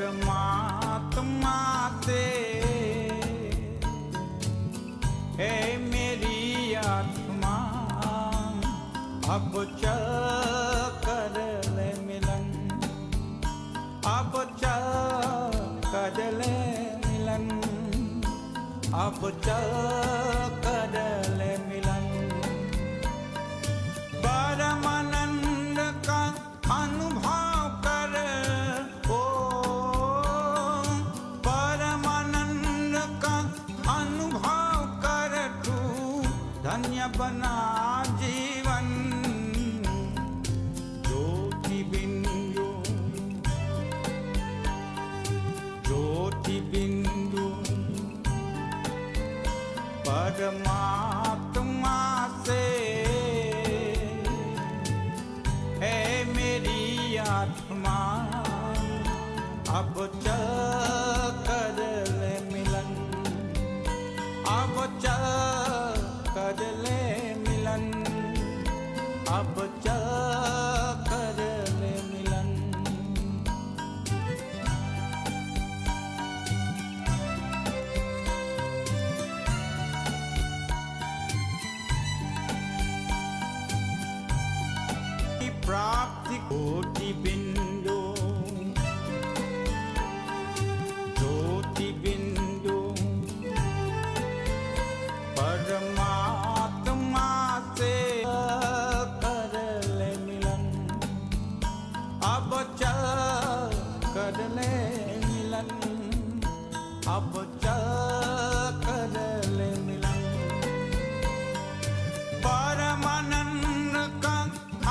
परमात्मा से है मेरी आत्मा, अब चल कर ले मिलन, अब चल कर ले मिलन, अब चल कर ले मिलन। परमानंद का अनुभव कर, ओ परमानंद का अनुभव कर, तू धन्य बना जीवन। ज्योति बिंदु, ज्योति बिंदु परमात्मा से है मेरी आत्मा, अब चल कर ले मिलन, अब चल कर ले मिलन, अब चल कर ले मिलन। प्राप्ति कोटि बिंदु, ज्योति बिंदु परमात्मा से कर ले मिलन, अब चल कर ले मिलन, अब चल कर ले मिलन। परमानंद का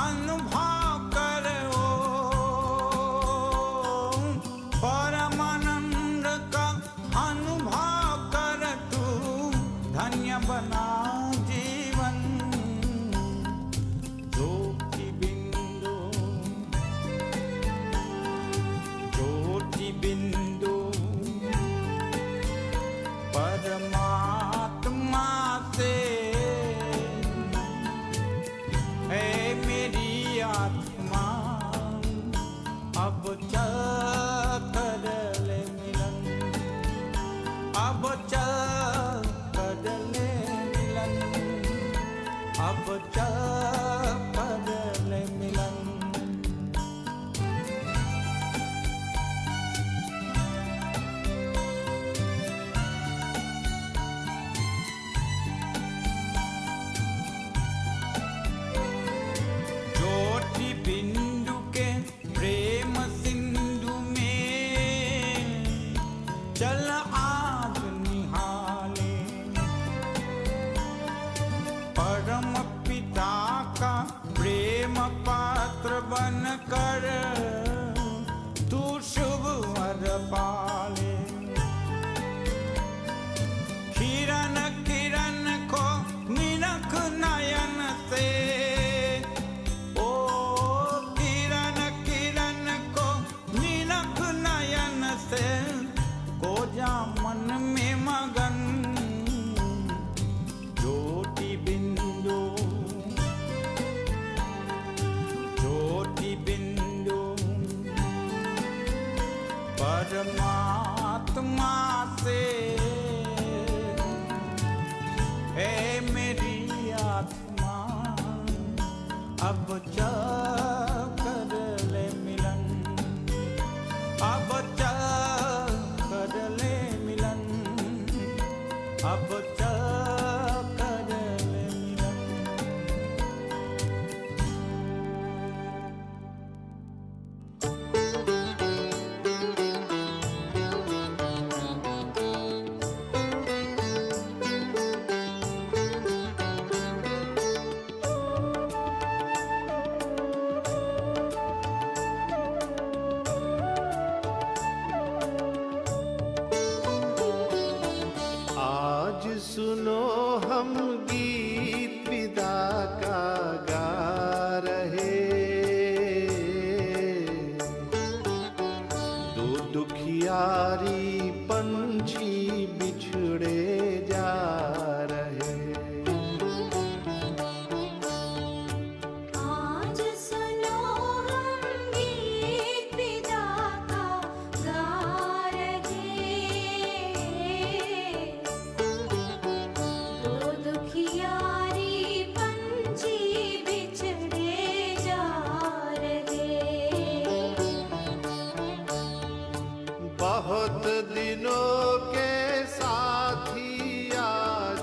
अनुभव करो, परमानंद का अनुभव कर, तू धन्य बना जीवन। ज्योति बिंदु, ज्योति बिंदु परमात्मा से है मेरी आत्मा, अब चल कर ले मिलन, अब चल कर ले मिलन, अब चल कर ले मिलन। बिंदु के प्रेम सिंधु में चल आज निहाले, परम पिता का प्रेम पात्र बन कर तू शुभ वर पाले। किरण किरण को निरख नयन से, से को जा मन में मगन। ज्योति बिंदु, ज्योति बिंदु परमात्मा से है मेरी आत्मा, अब चल कर ले मिलन, अब चल कर ले मिलन, अब चल कर ले मिलन। सुनो हम गीत विदा का गा रहे, दो दुखियारी पंछी बिछड़े जा रहे। आज सुनो हम गीत विदा का गा बहुत दिनों के साथी आज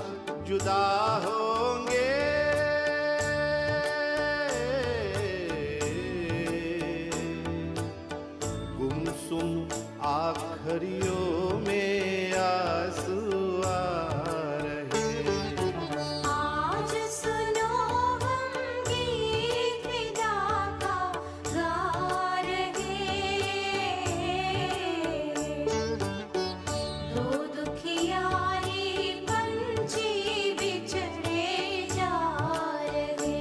जुदा होंगे। गुमसुम आखरियों में आंसू आ रहे। आज सुनो हम गीत विदा का गा रहे। दो दुखियारी पंछी बिछड़े जा रहे।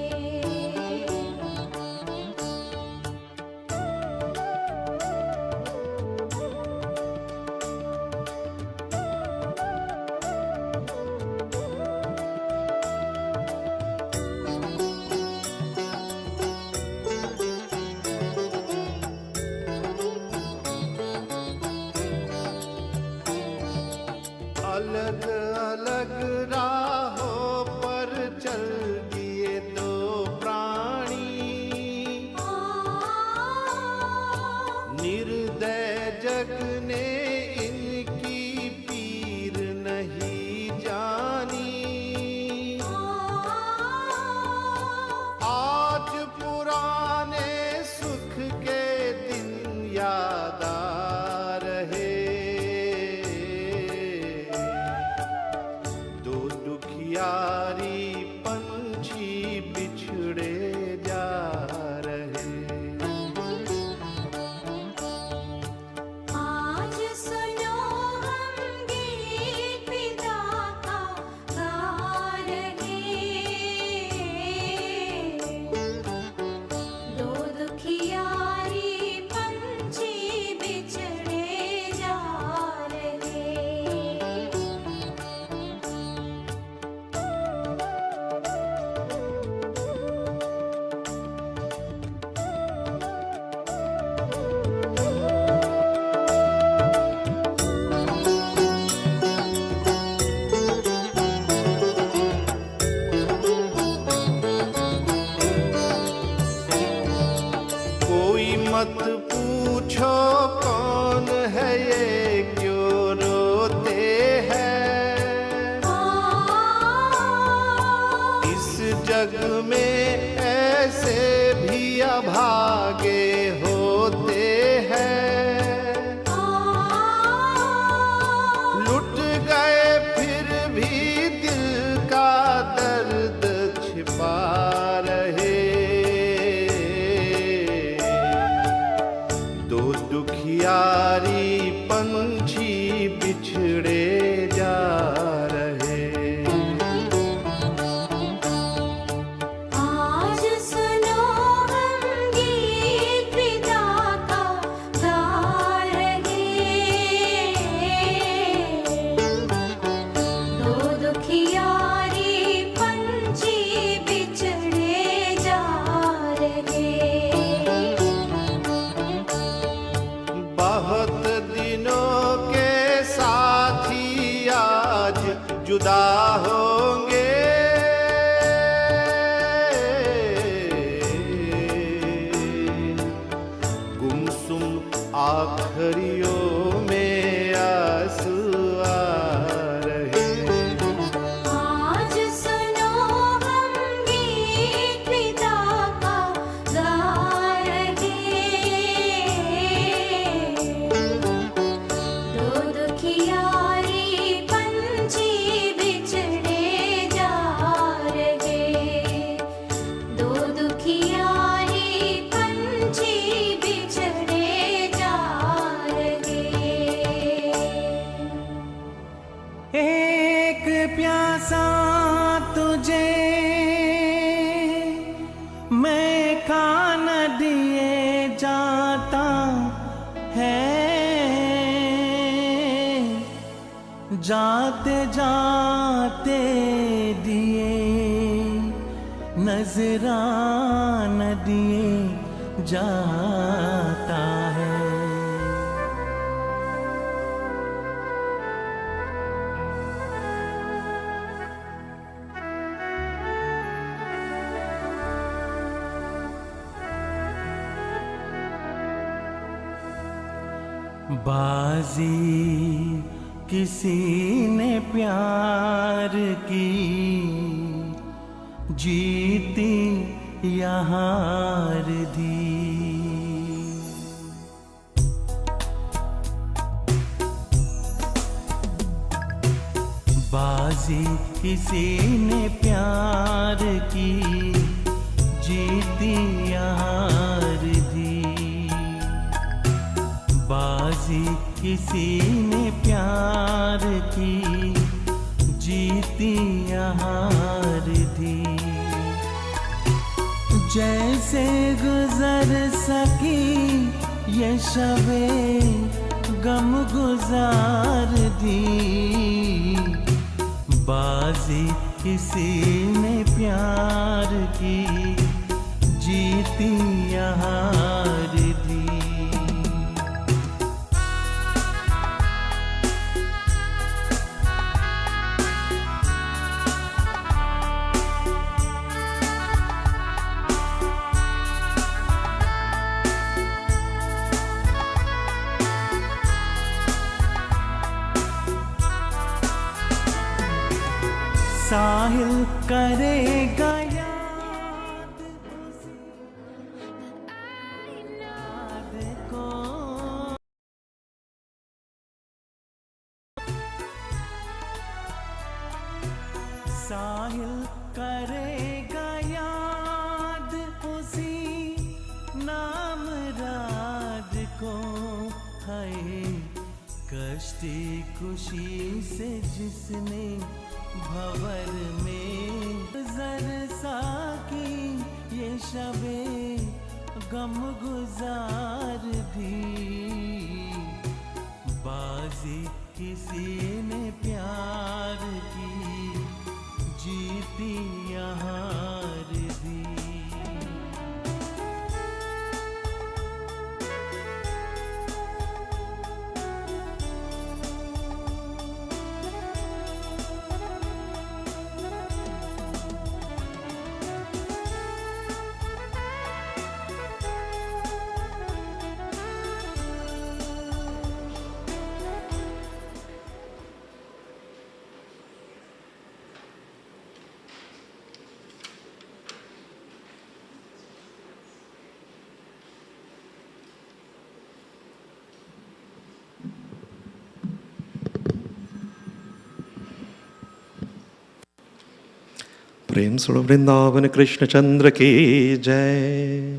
अलग अलग राहों पर चल दिए दो प्राणी। निर्दय जग ने इनकी पीर नहीं जानी। आज पुराने सुख के दिन याद आ रहे। दो दुखियारी पंछी बिछड़े जा रहे। आज सुनो हम गीत विदा का गा रहे। दो दुखियारी पंछी बिछड़े जा रहे। कोई मत पूछो कौन है ये, क्यों रोते हैं। इस जग में ऐसे भी अभागे होते हैं। लुट गए फिर भी दिल का दर्द छिपा रहे। दो दुखियारी पंछी बिछड़े जा रहे। आज सुनो हम गीत विदा का गा रहे। दो दुखियारी पंछी बिछड़े जा रहे। बहुत दिनों के साथी आज जुदा होंगे। गुमसुम आखरियों में आंसू आ रहे। आज सुनो हम गीत विदा का गा रहे। दो दुखियारी पंछी बिछड़े जा रहे। दो दुखियारी पंछी बिछड़े जा रहे। एक प्यासा तुझे मैं खाना दिए जाता है। जाते जाते दिए नजराना दिए जाता है। बाजी किसी ने प्यार की, जीती या हार दी। बाजी किसी ने प्यार की, जीती या हार दी। बाजी किसी ने प्यार की, जीती या हार दी। जैसे गुजर सकी ये शबे गम गुजार दी। बाजी किसी ने प्यार की, जीती या हार दी। साहिल करेगा याद को। साहिल करेगा याद उसी नाम राज को। है कश्ती खुशी से जिसने भंवर में गुजर साकी ये शबे गम गुजार दी। बाजी किसी ने प्यार की, जीती या हार दी। प्रेम स्वरूप वृंदावन कृष्ण चंद्र की जय.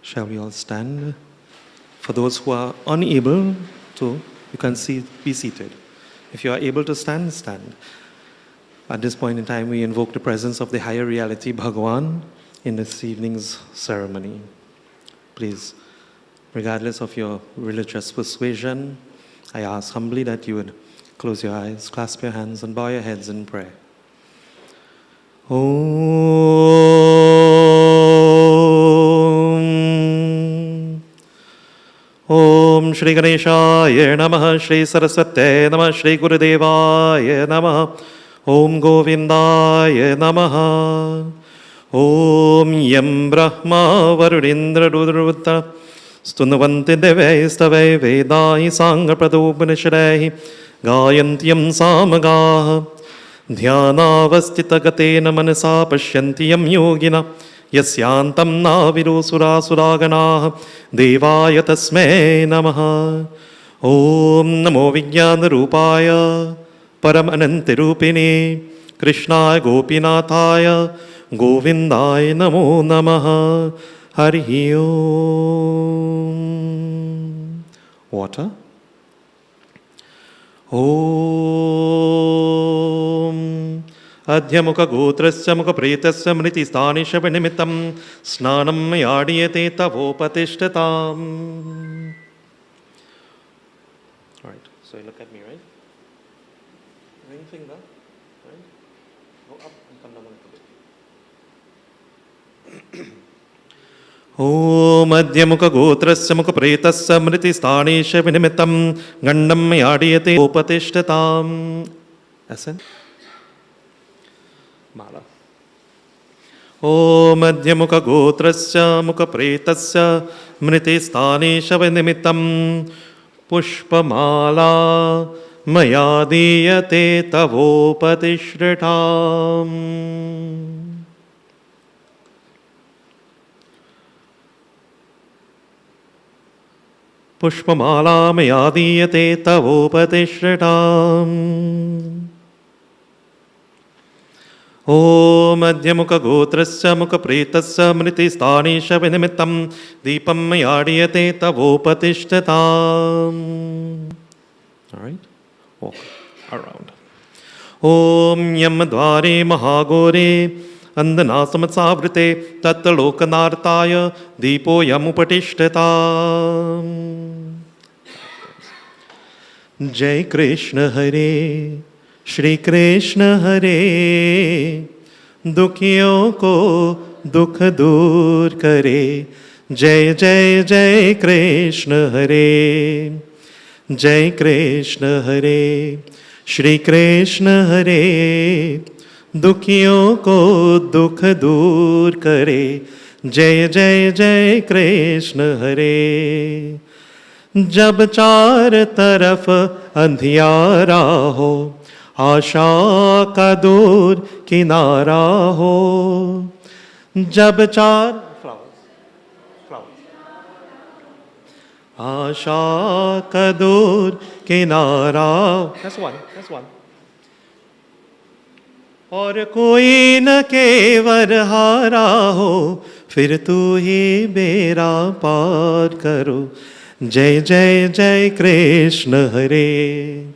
Shall we all stand? For those who are unable to, you can be seated. If you are able to stand, stand. At this point in time, we invoke the presence of the higher reality, Bhagavan, in this evening's ceremony. Please, regardless of your religious persuasion, I ask humbly that you would close your eyes, clasp your hands, and bow your heads in prayer. Om Om Shri Ganeshaya Namah, Shri Saraswate Namah, Shri Gurudevaya Namah, Om Govindaya Namah. Om Yam Brahma Varudindra Rudravutta Stunavanti Devestave Vedai Sangha Pradopanishadai Gayantyam Samagaha ध्यानावस्थितगतेन मनसा पश्यन्ति यं योगिनः यस्यान्तं नाविदुसुरासुरागणाः देवाय तस्मै नमः. ॐ नमो विज्ञानरूपाय परमनन्तरूपिणे कृष्णाय गोपीनाथाय गोविन्दाय नमो नमः. हरिः ओम्. Water. Om Adhyamukha Gotrasya Mukha Pretasya Mriti Stanisha Vinimitam Snanam Yadiyate Tavopatishtatam. Alright, so you look at me, right? Ring finger, right? Go up and come down a little bit. Om Adhyamukha Gotrasya Mukha Pretasya Mriti Stanisha Vinimitam Gandam Yadiyate Upatishtatam. Ascend. Mala. Om Adhyamukha Gotrasya Mukha Pretasya Mriti Stanisha Vinimitam पुष्पमाला मया दीयते तवोपतिश्रिताम्। पुष्पमाला मया दीयते तवोपतिश्रिताम्। ॐ मध्यमुखगोत्रस्य मुखप्रेतस्य मृतिस्थानेश विनिमित्तं दीपं मया दीयते तवोपतिष्ठताम्। All right, walk around. ॐ यमद्वारे महाघोरे अंधनासमसावृते तत्लोकनार्ताय दीपो यमुपतिष्ठताम्। जय कृष्ण हरे श्री कृष्ण हरे, दुखियों को दुख दूर करे। जय जय जय कृष्ण हरे, जय कृष्ण हरे श्री कृष्ण हरे, दुखियों को दुख दूर करे। जय जय जय कृष्ण हरे। जब चार तरफ अंधियारा हो, आशा का दूर किनारा हो। जब चार आशा का दूर किनारा, that's one. और कोई न केवल हारा हो, फिर तू ही बेड़ा पार करो। जय जय जय कृष्ण हरे,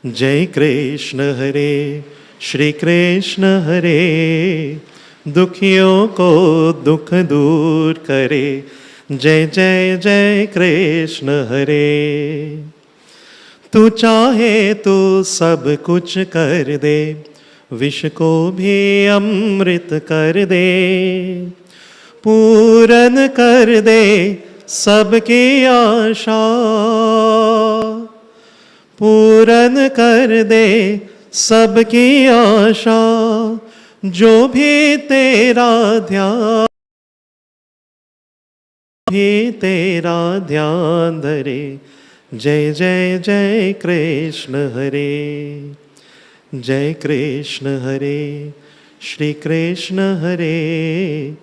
जय कृष्ण हरे श्री कृष्ण हरे, दुखियों को दुख दूर करे। जय जय जय कृष्ण हरे। तू चाहे तो सब कुछ कर दे, विष को भी अमृत कर दे। पूरन कर दे सबकी आशा, पूरन कर दे सबकी आशा। जो भी तेरा ध्यान, भी तेरा ध्यान धरे। जय जय जय कृष्ण हरे, जय कृष्ण हरे श्री कृष्ण हरे,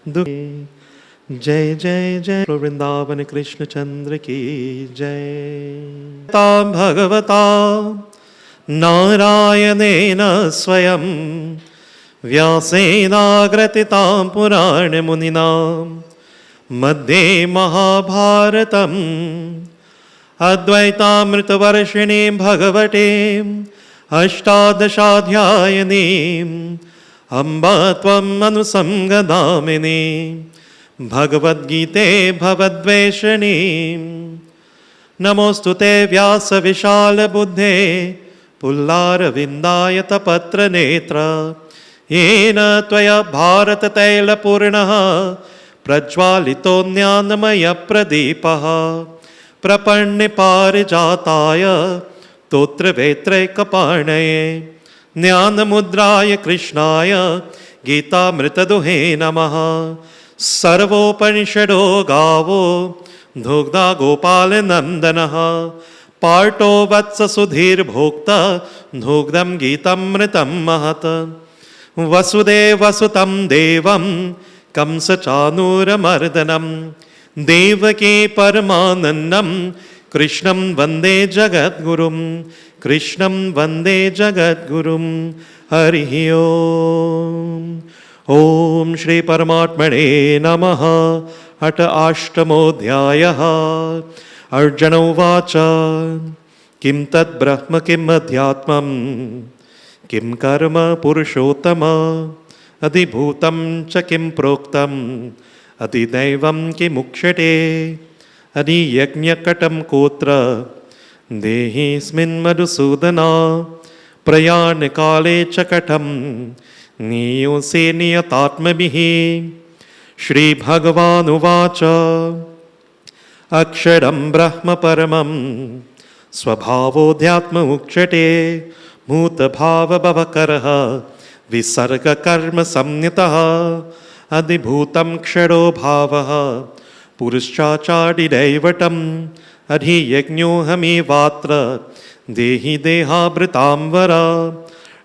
जय जय जय वृंदावन कृष्ण चंद्र की जय। तां भगवता नारायणेन स्वयं व्यासेनाग्रथितां पुराणमुनिना मध्ये महाभारतम् अद्वैतामृतवर्षिणीं भगवते अष्टादशाध्यायिनीम् अम्ब त्वम् अनुसंगदामिनी भगवद्गीते भवद्वेषिणीं। नमोऽस्तु ते व्यासविशालबुद्धे पुल्लारविन्दायतपत्रनेत्र, येन त्वया भारततैलपूर्णः प्रज्वालितो ज्ञानमयप्रदीपः। प्रपन्नपारिजाताय स्तोत्रवेत्रैकपाणये ज्ञानमुद्राय कृष्णाय गीतामृतदुहे नमः। सर्वोपनिषदो गावो दुग्धा गोपालनन्दनः, पार्थो वत्ससुधीर्भोक्ता दुग्धं गीतामृतं महत्। वसुदेवसुतं देवं कंसचानूरमर्दनं, देवकी परमानन्दं कृष्णं वन्दे जगद्गुरुं, कृष्णं वन्दे जगद्गुरुं। हरिः ओम्। ॐ श्री परमात्मने नमः। अथ अष्टमोऽध्यायः। अर्जुन उवाच किं तत् ब्रह्म किम् अध्यात्मम् किं कर्म पुरुषोत्तम अधिभूतं च किं प्रोक्तम् अधिदैवं किमुच्यते अधियज्ञकटं कोत्र देहिस्मिन् मधुसूदन प्रयाणकाले च कथं नीयोऽसि नियतात्मभिः। श्रीभगवानुवाच अक्षरं ब्रह्म परमं स्वभावोऽध्यात्म उच्यते भूतभावभवकरः विसर्गकर्म संज्ञितः अधिभूतं क्षरो भावः पुरुषाचार्यदैवतं अधियज्ञोऽहमेवात्र देहि देहाभृतांवर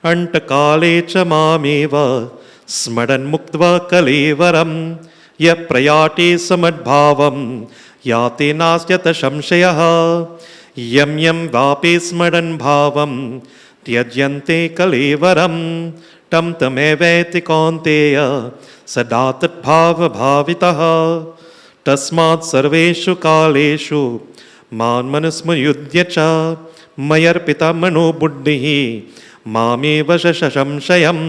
अण्टकाले च मामेव स्मरन् मुक्त्वा कलेवरं यः प्रयाते समद्भावं याते नास्त्यत संशयः यं यं वापे स्मरन् भावं त्यज्यन्ते कलेवरं तं तमेवेति कौन्तेय सदा तद्भावभावितः तस्मात् सर्वेषु कालेषु मान्मनुस्मयुध्य च मयर्पिता मनोबुद्धिः मामेव संशयम्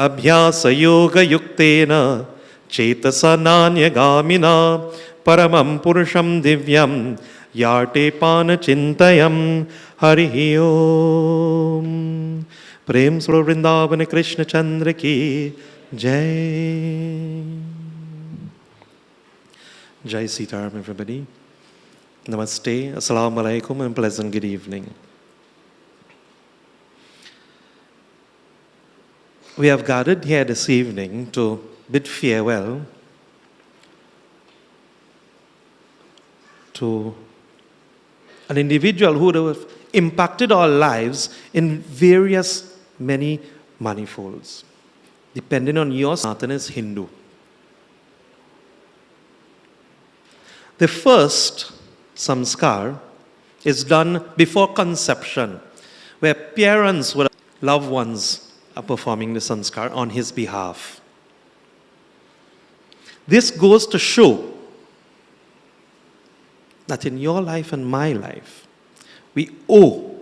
अभ्यासयोगयुक्तेन चेतसा नान्यगामिना परमं पुरुषं दिव्यं याटे पानचिन्तयं हरिः ओम। प्रेम स्वरूप वृंदावन कृष्ण चंद्र की जय। Jai Sitaram, everybody. Namaste, Assalamu alaikum, and pleasant good evening. We have gathered here this evening to bid farewell to an individual who would have impacted our lives in various, many manifolds, depending on your Sanatan is Hindu. The first samskar is done before conception, where parents or loved ones are performing the sanskar on his behalf. This goes to show that in your life and my life, we owe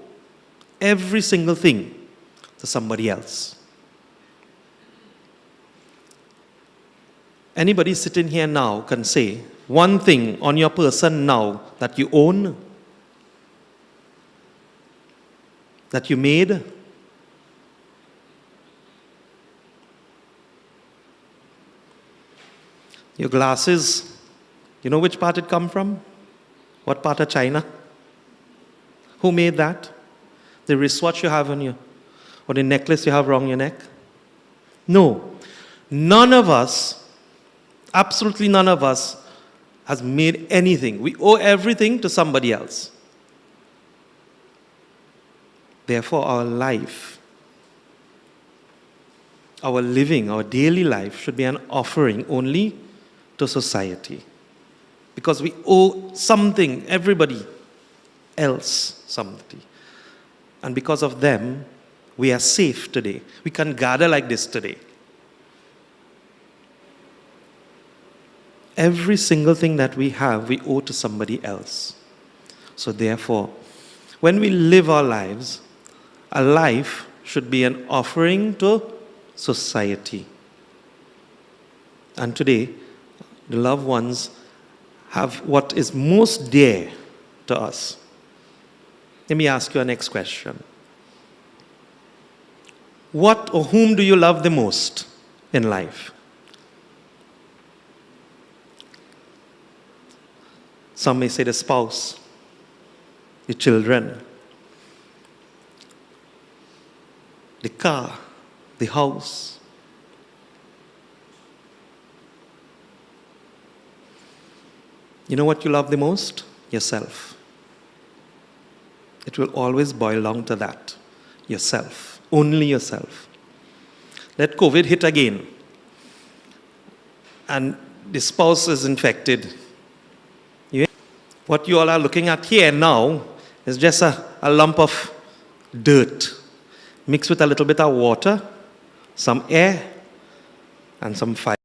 every single thing to somebody else. Anybody sitting here now can say one thing on your person now that you own, that you made. Your glasses, you know which part it come from? What part of China? Who made that? The wristwatch you have on you, or the necklace you have around your neck? No. None of us, absolutely none of us, has made anything. We owe everything to somebody else. Therefore, our life, our living, our daily life should be an offering only to society. Because we owe something, everybody else something. And because of them, we are safe today. We can gather like this today. Every single thing that we have, we owe to somebody else. So therefore, when we live our lives, a life should be an offering to society. And today, the loved ones have what is most dear to us. Let me ask you a next question. What or whom do you love the most in life? Some may say the spouse, the children, the car, the house. You know what you love the most? Yourself. It will always boil down to that. Yourself. Only yourself. Let COVID hit again, and the spouse is infected. What you all are looking at here now is just a lump of dirt mixed with a little bit of water, some air, and some fire.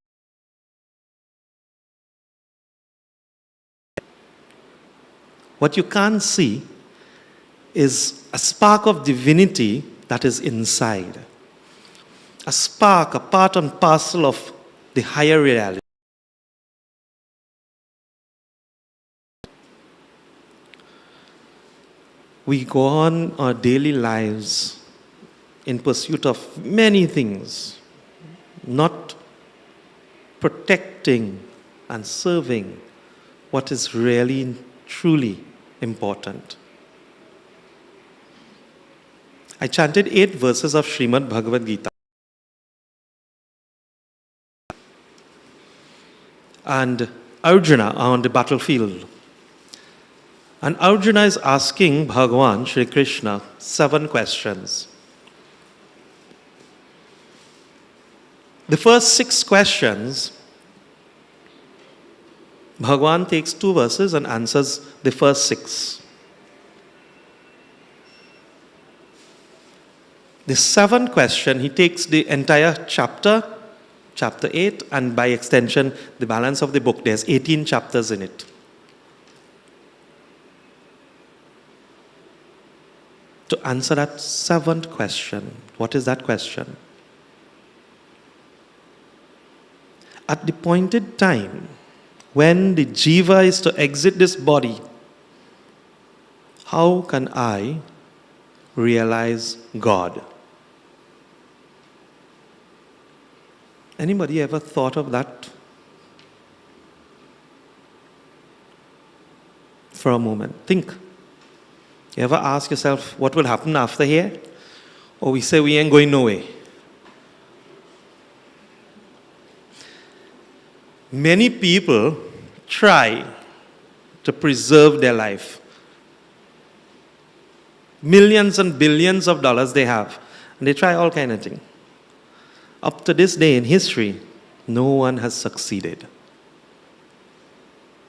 What you can't see is a spark of divinity that is inside. A spark, a part and parcel of the higher reality. We go on our daily lives in pursuit of many things, not protecting and serving what is really, truly important. I chanted 8 verses of Srimad Bhagavad Gita. And Arjuna on the battlefield. And Arjuna is asking Bhagavan Shri Krishna 7 questions. The first 6 questions, Bhagavan takes 2 verses and answers the first 6. The 7th question, he takes the entire chapter 8, and by extension, the balance of the book. There's 18 chapters in it. To answer that 7th question, what is that question? At the appointed time, when the jiva is to exit this body, how can I realize God? Anybody ever thought of that for a moment? Think. You ever ask yourself what will happen after here? Or we say we ain't going nowhere. Many people try to preserve their life. Millions and billions of dollars they have, and they try all kind of things. Up to this day in history, no one has succeeded.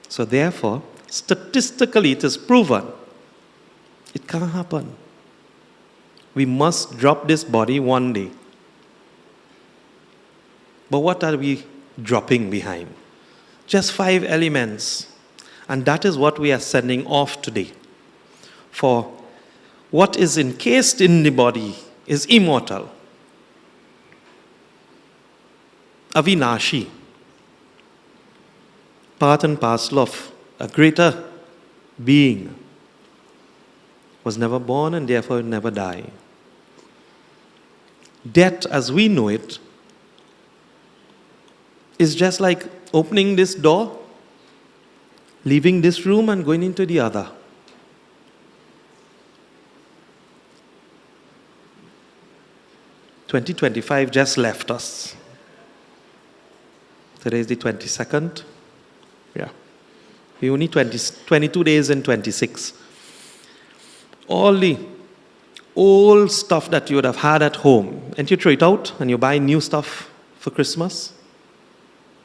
So therefore, statistically it is proven, it can't happen. We must drop this body one day. But what are we dropping behind? Just 5 elements. And that is what we are sending off today. For what is encased in the body is immortal, avinashi, part and parcel of a greater being, was never born and therefore will never die. Death, as we know it, is just like opening this door, leaving this room and going into the other. "2025 just left us. Today is the 22nd. Yeah. We only 22 days in 26. All the old stuff that you would have had at home, and you throw it out and you buy new stuff for Christmas.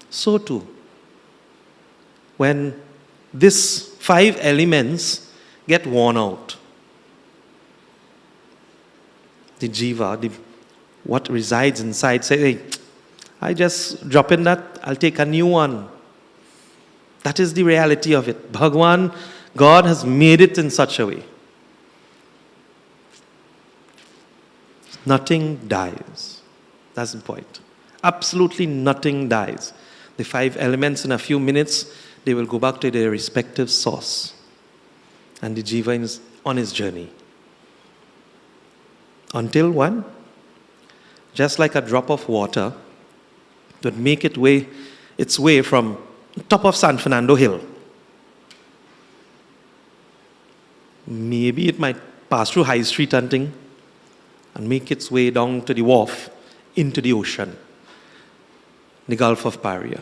So too, when these 5 elements get worn out, the jiva, what resides inside, say, hey, I just drop in that, I'll take a new one. That is the reality of it. Bhagwan, God has made it in such a way. Nothing dies. That's the point. Absolutely nothing dies. The 5 elements, in a few minutes, they will go back to their respective source. And the jiva is on his journey. Until when? Just like a drop of water that make its way from top of San Fernando Hill. Maybe it might pass through High Street and thing, and make its way down to the wharf into the ocean, the Gulf of Paria.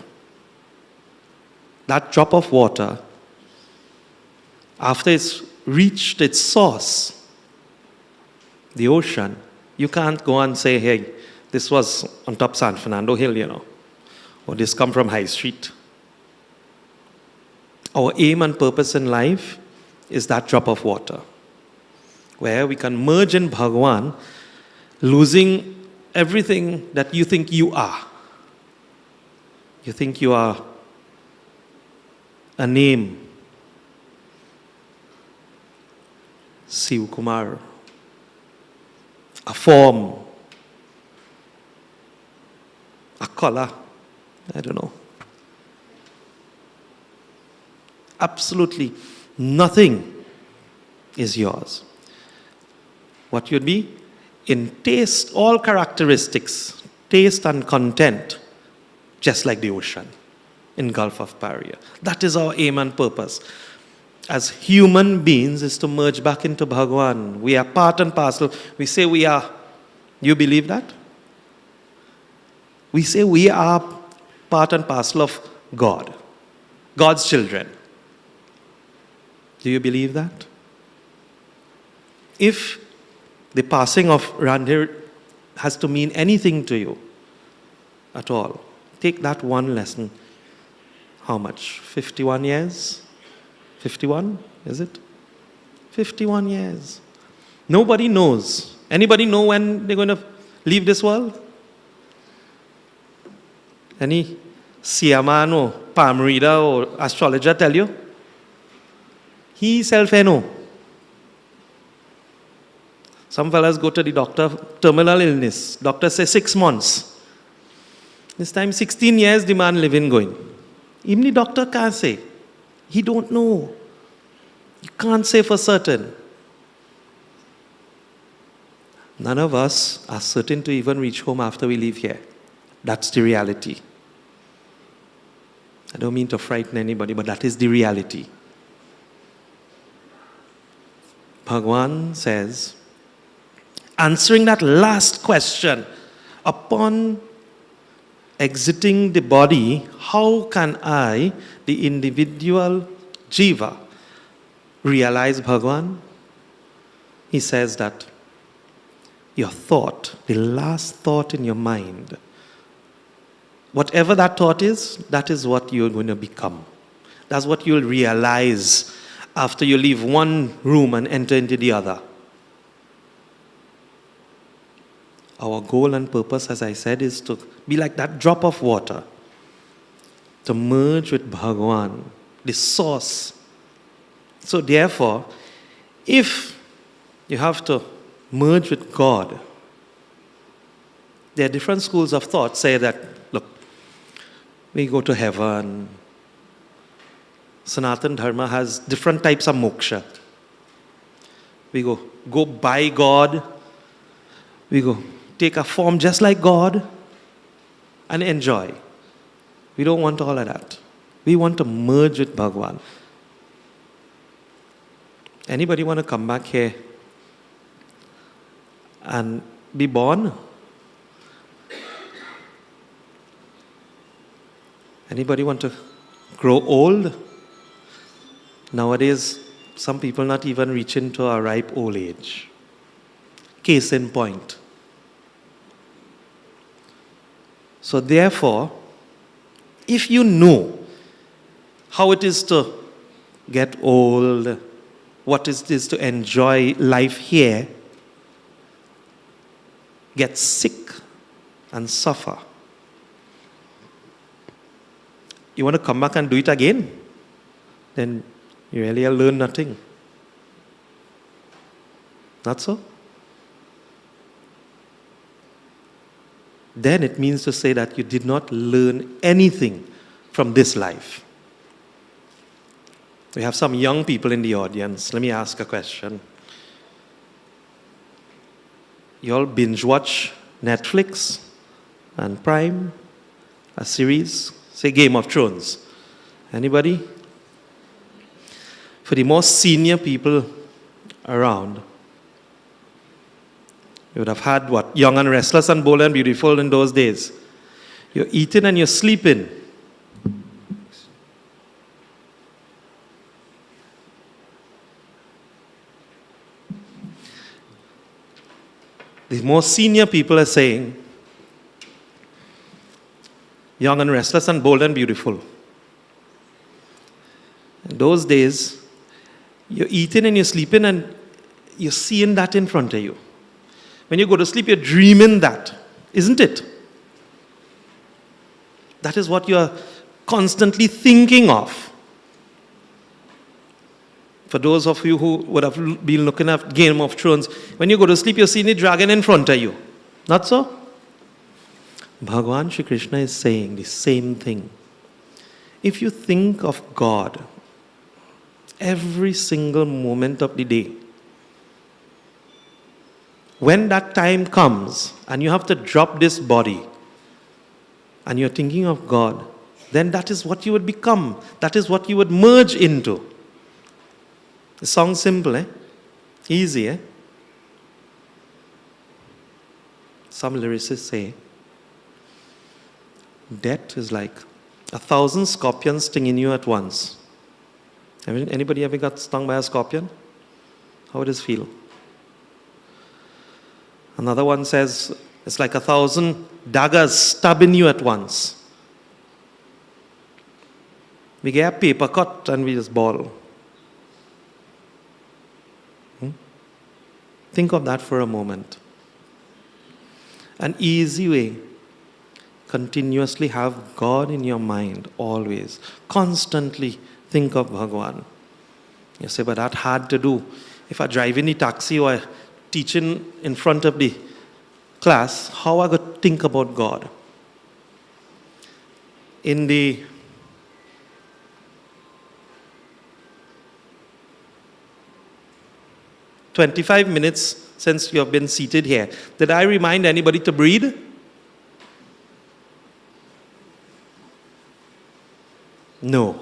That drop of water, after it's reached its source, the ocean, you can't go and say, hey, this was on top San Fernando Hill, or this come from High Street. Our aim and purpose in life is that drop of water, where we can merge in Bhagwan, losing everything that you think you are. You think you are a name, Siv Kumar, a form, a color, I don't know. Absolutely nothing is yours. What you'd be? In taste, all characteristics, taste and content, just like the ocean in Gulf of Paria. That is our aim and purpose. As human beings is to merge back into Bhagwan. We are part and parcel. We say we are. You believe that? We say we are part and parcel of God. God's children. Do you believe that? If the passing of Randhir has to mean anything to you at all, take that one lesson. How much? 51 years? 51, is it? 51 years. Nobody knows. Anybody know when they're going to leave this world? Any Siaman or palm reader or astrologer tell you? He himself know. Some fellas go to the doctor, terminal illness. Doctor says 6 months. This time 16 years the man living going. Even the doctor can't say. He don't know. You can't say for certain. None of us are certain to even reach home after we leave here. That's the reality. I don't mean to frighten anybody, but that is the reality. Bhagwan says, answering that last question, upon exiting the body, how can I, the individual jiva, realize Bhagwan? He says that your thought, the last thought in your mind, whatever that thought is, that is what you're going to become. That's what you'll realize after you leave one room and enter into the other. Our goal and purpose, as I said, is to be like that drop of water, to merge with Bhagwan, the source. So therefore, if you have to merge with God, there are different schools of thought say that, look, we go to heaven. Sanatana Dharma has different types of moksha. We go by God. We go take a form just like God and enjoy. We don't want all of that. We want to merge with Bhagwan. Anybody want to come back here and be born? Anybody want to grow old? Nowadays, some people not even reaching to a ripe old age. Case in point. So therefore, if you know how it is to get old, what it is to enjoy life here, get sick and suffer, you want to come back and do it again, then you really learn nothing. Not so? Then it means to say that you did not learn anything from this life. We have some young people in the audience. Let me ask a question. You all binge watch Netflix and Prime, a series, say Game of Thrones. Anybody? For the most senior people around, you would have had what? Young and Restless and Bold and Beautiful in those days. You're eating and you're sleeping. The most senior people are saying, Young and Restless and Bold and Beautiful. In those days, you're eating and you're sleeping and you're seeing that in front of you. When you go to sleep, you're dreaming that, isn't it? That is what you're constantly thinking of. For those of you who would have been looking at Game of Thrones, when you go to sleep, you're seeing the dragon in front of you. Not so? Bhagavan Shri Krishna is saying the same thing. If you think of God every single moment of the day, when that time comes and you have to drop this body and you're thinking of God, then that is what you would become. That is what you would merge into. It sounds simple, eh? Easy, eh? Some lyricists say, death is like 1,000 scorpions stinging you at once. Anybody ever got stung by a scorpion? How does it feel? Another one says, it's like 1,000 daggers stabbing you at once. We get a paper cut and we just ball. Think of that for a moment. An easy way. Continuously have God in your mind, always. Constantly think of Bhagwan. You say, but that's hard to do. If I drive in the taxi or teaching in front of the class, how I got to think about God? In the "25 minutes since you have been seated here, did I remind anybody to breathe? No.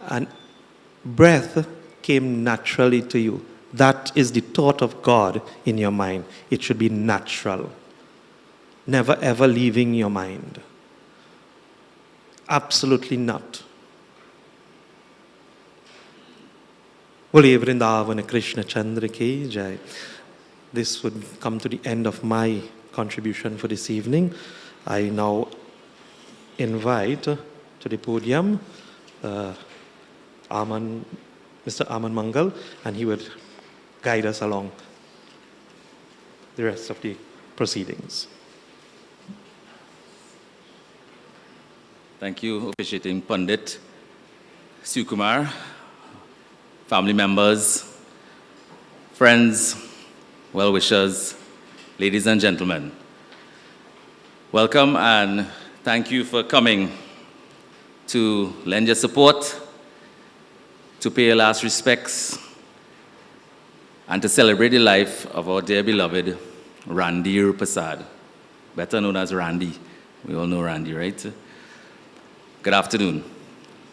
And breath came naturally to you. That is the thought of God in your mind. It should be natural. Never ever leaving your mind. Absolutely not. Bole Vrindavana Krishna Chandra ki jai. This would come to the end of my contribution for this evening. I now invite to the podium Mr. Aman Mangal, and he would guide us along the rest of the proceedings. Thank you, officiating Pandit Sukumar, family members, friends, well-wishers, ladies and gentlemen. Welcome and thank you for coming to lend your support, to pay your last respects, and to celebrate the life of our dear beloved Randhir Persad, better known as Randy. We all know Randy, right? Good afternoon.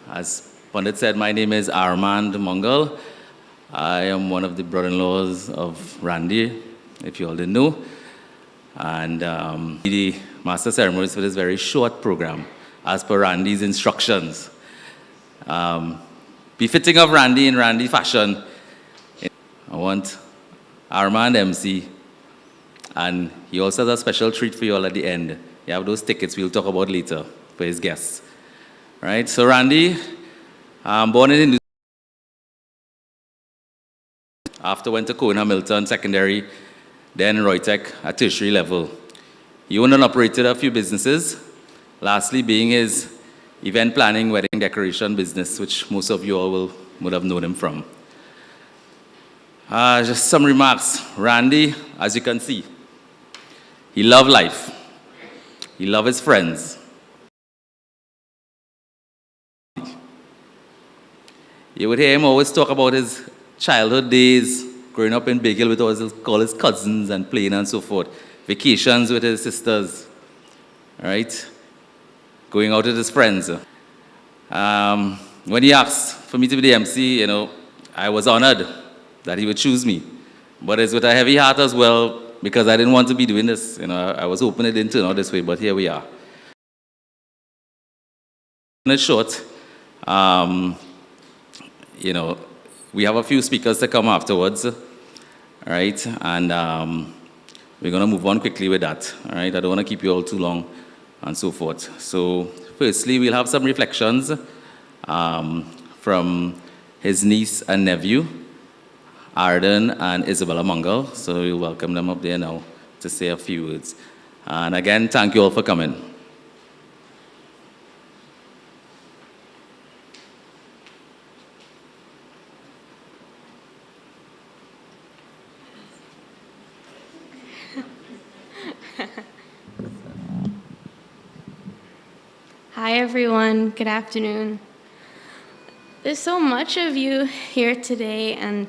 As Pandit said, my name is Armand Mangal. I am one of the brother-in-laws of Randhir, if you all didn't know. And the master ceremonies for this very short program, as per Randy's instructions. Befitting of Randy in Randy fashion, I want Armand MC, and he also has a special treat for you all at the end. You have those tickets we'll talk about later for his guests. Right, so Randy, born in Hindu, after went to Cohen Hamilton Secondary, then Roytech at tertiary level. He owned and operated a few businesses, lastly being his event planning, wedding decoration business, which most of you all would have known him from. Just some remarks. Randy, as you can see, he loved life. He loved his friends. You would hear him always talk about his childhood days, growing up in Big Hill with all his cousins and playing and so forth. Vacations with his sisters, right? Going out with his friends. When he asked for me to be the MC, I was honored that he would choose me. But it's with a heavy heart as well, because I didn't want to be doing this. I was hoping it didn't turn out this way, but here we are. In short, we have a few speakers to come afterwards, all right? And we're going to move on quickly with that, all right? I don't want to keep you all too long and so forth. So firstly, we'll have some reflections from his niece and nephew, Arden and Isabella Mangal. So we'll welcome them up there now to say a few words. And again, thank you all for coming. Hi everyone, good afternoon. There's so much of you here today, and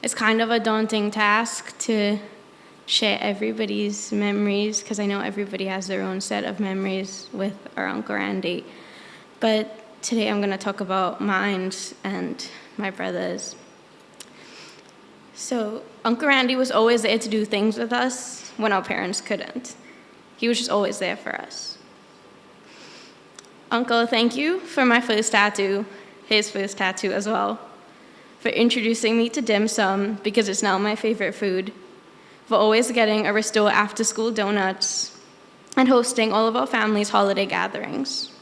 it's kind of a daunting task to share everybody's memories, because I know everybody has their own set of memories with our Uncle Randy. But today I'm going to talk about mine and my brother's. So Uncle Randy was always there to do things with us when our parents couldn't. He was just always there for us. Uncle, thank you for my first tattoo, his first tattoo as well, for introducing me to dim sum because it's now my favorite food, for always getting Aristo after-school donuts, and hosting all of our family's holiday gatherings.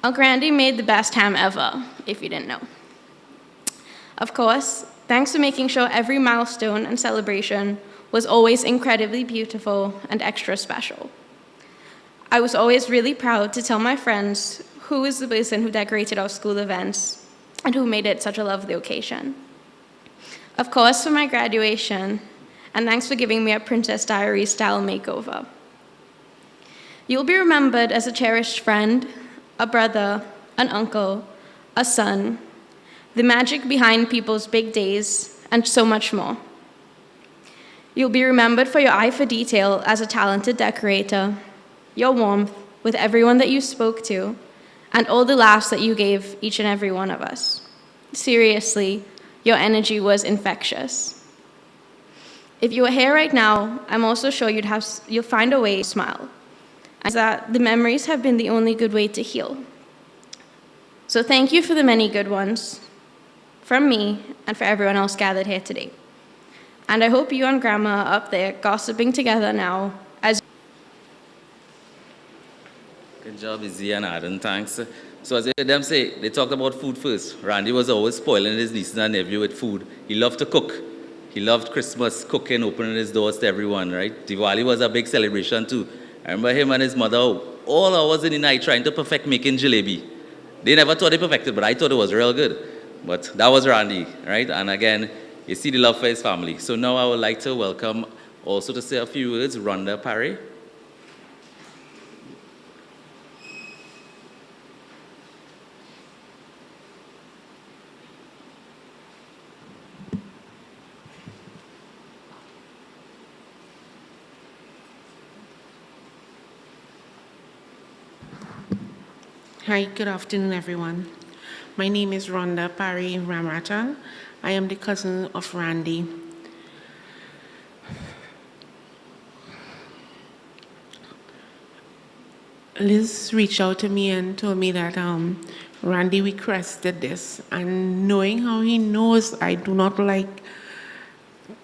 Uncle Randy made the best ham ever, if you didn't know. Of course, thanks for making sure every milestone and celebration was always incredibly beautiful and extra special. I was always really proud to tell my friends who was the person who decorated our school events and who made it such a lovely occasion. Of course, for my graduation, and thanks for giving me a Princess Diaries style makeover. You'll be remembered as a cherished friend, a brother, an uncle, a son, the magic behind people's big days, and so much more. You'll be remembered for your eye for detail as a talented decorator, your warmth with everyone that you spoke to, and all the laughs that you gave each and every one of us. Seriously, your energy was infectious. If you were here right now, I'm also sure you'll find a way to smile, as that the memories have been the only good way to heal. So thank you for the many good ones, from me and for everyone else gathered here today. And I hope you and Grandma are up there gossiping together now as Good job, Izzy and Adam, thanks. So as I heard them say, they talked about food first. Randy was always spoiling his nieces and nephew with food. He loved to cook. He loved Christmas, cooking, opening his doors to everyone, right? Diwali was a big celebration too. I remember him and his mother all hours in the night trying to perfect making jalebi. They never thought they perfected, but I thought it was real good. But that was Randy, right? And again, you see the love for his family. So now I would like to welcome also to say a few words, Rhonda Parry. Hi, good afternoon, everyone. My name is Rhonda Parry Ramratan. I am the cousin of Randy. Liz reached out to me and told me that Randy requested this, and knowing how he knows I do not like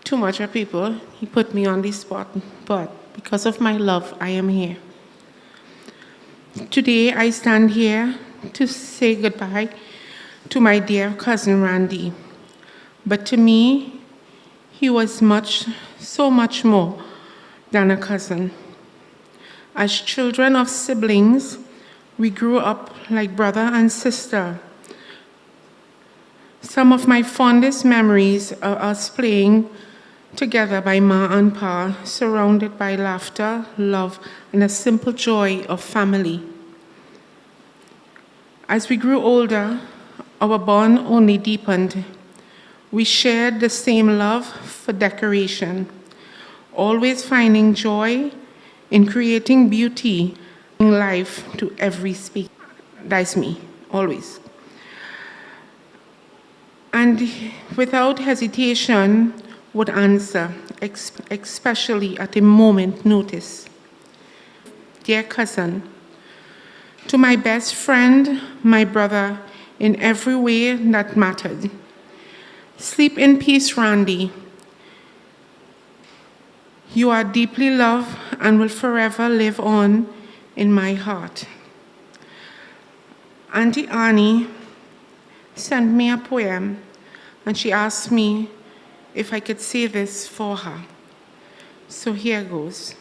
too much of people, he put me on the spot, but because of my love, I am here. Today, I stand here to say goodbye to my dear cousin Randy. But to me, he was so much more than a cousin. As children of siblings, we grew up like brother and sister. Some of my fondest memories are us playing together by Ma and Pa, surrounded by laughter, love, and a simple joy of family. As we grew older, our bond only deepened. We shared the same love for decoration, always finding joy in creating beauty in life to every speaker. That's me, always. And without hesitation, would answer, especially at a moment's notice. Dear cousin, to my best friend, my brother, in every way that mattered. Sleep in peace, Randy. You are deeply loved and will forever live on in my heart. Auntie Annie sent me a poem, and she asked me if I could say this for her. So here goes.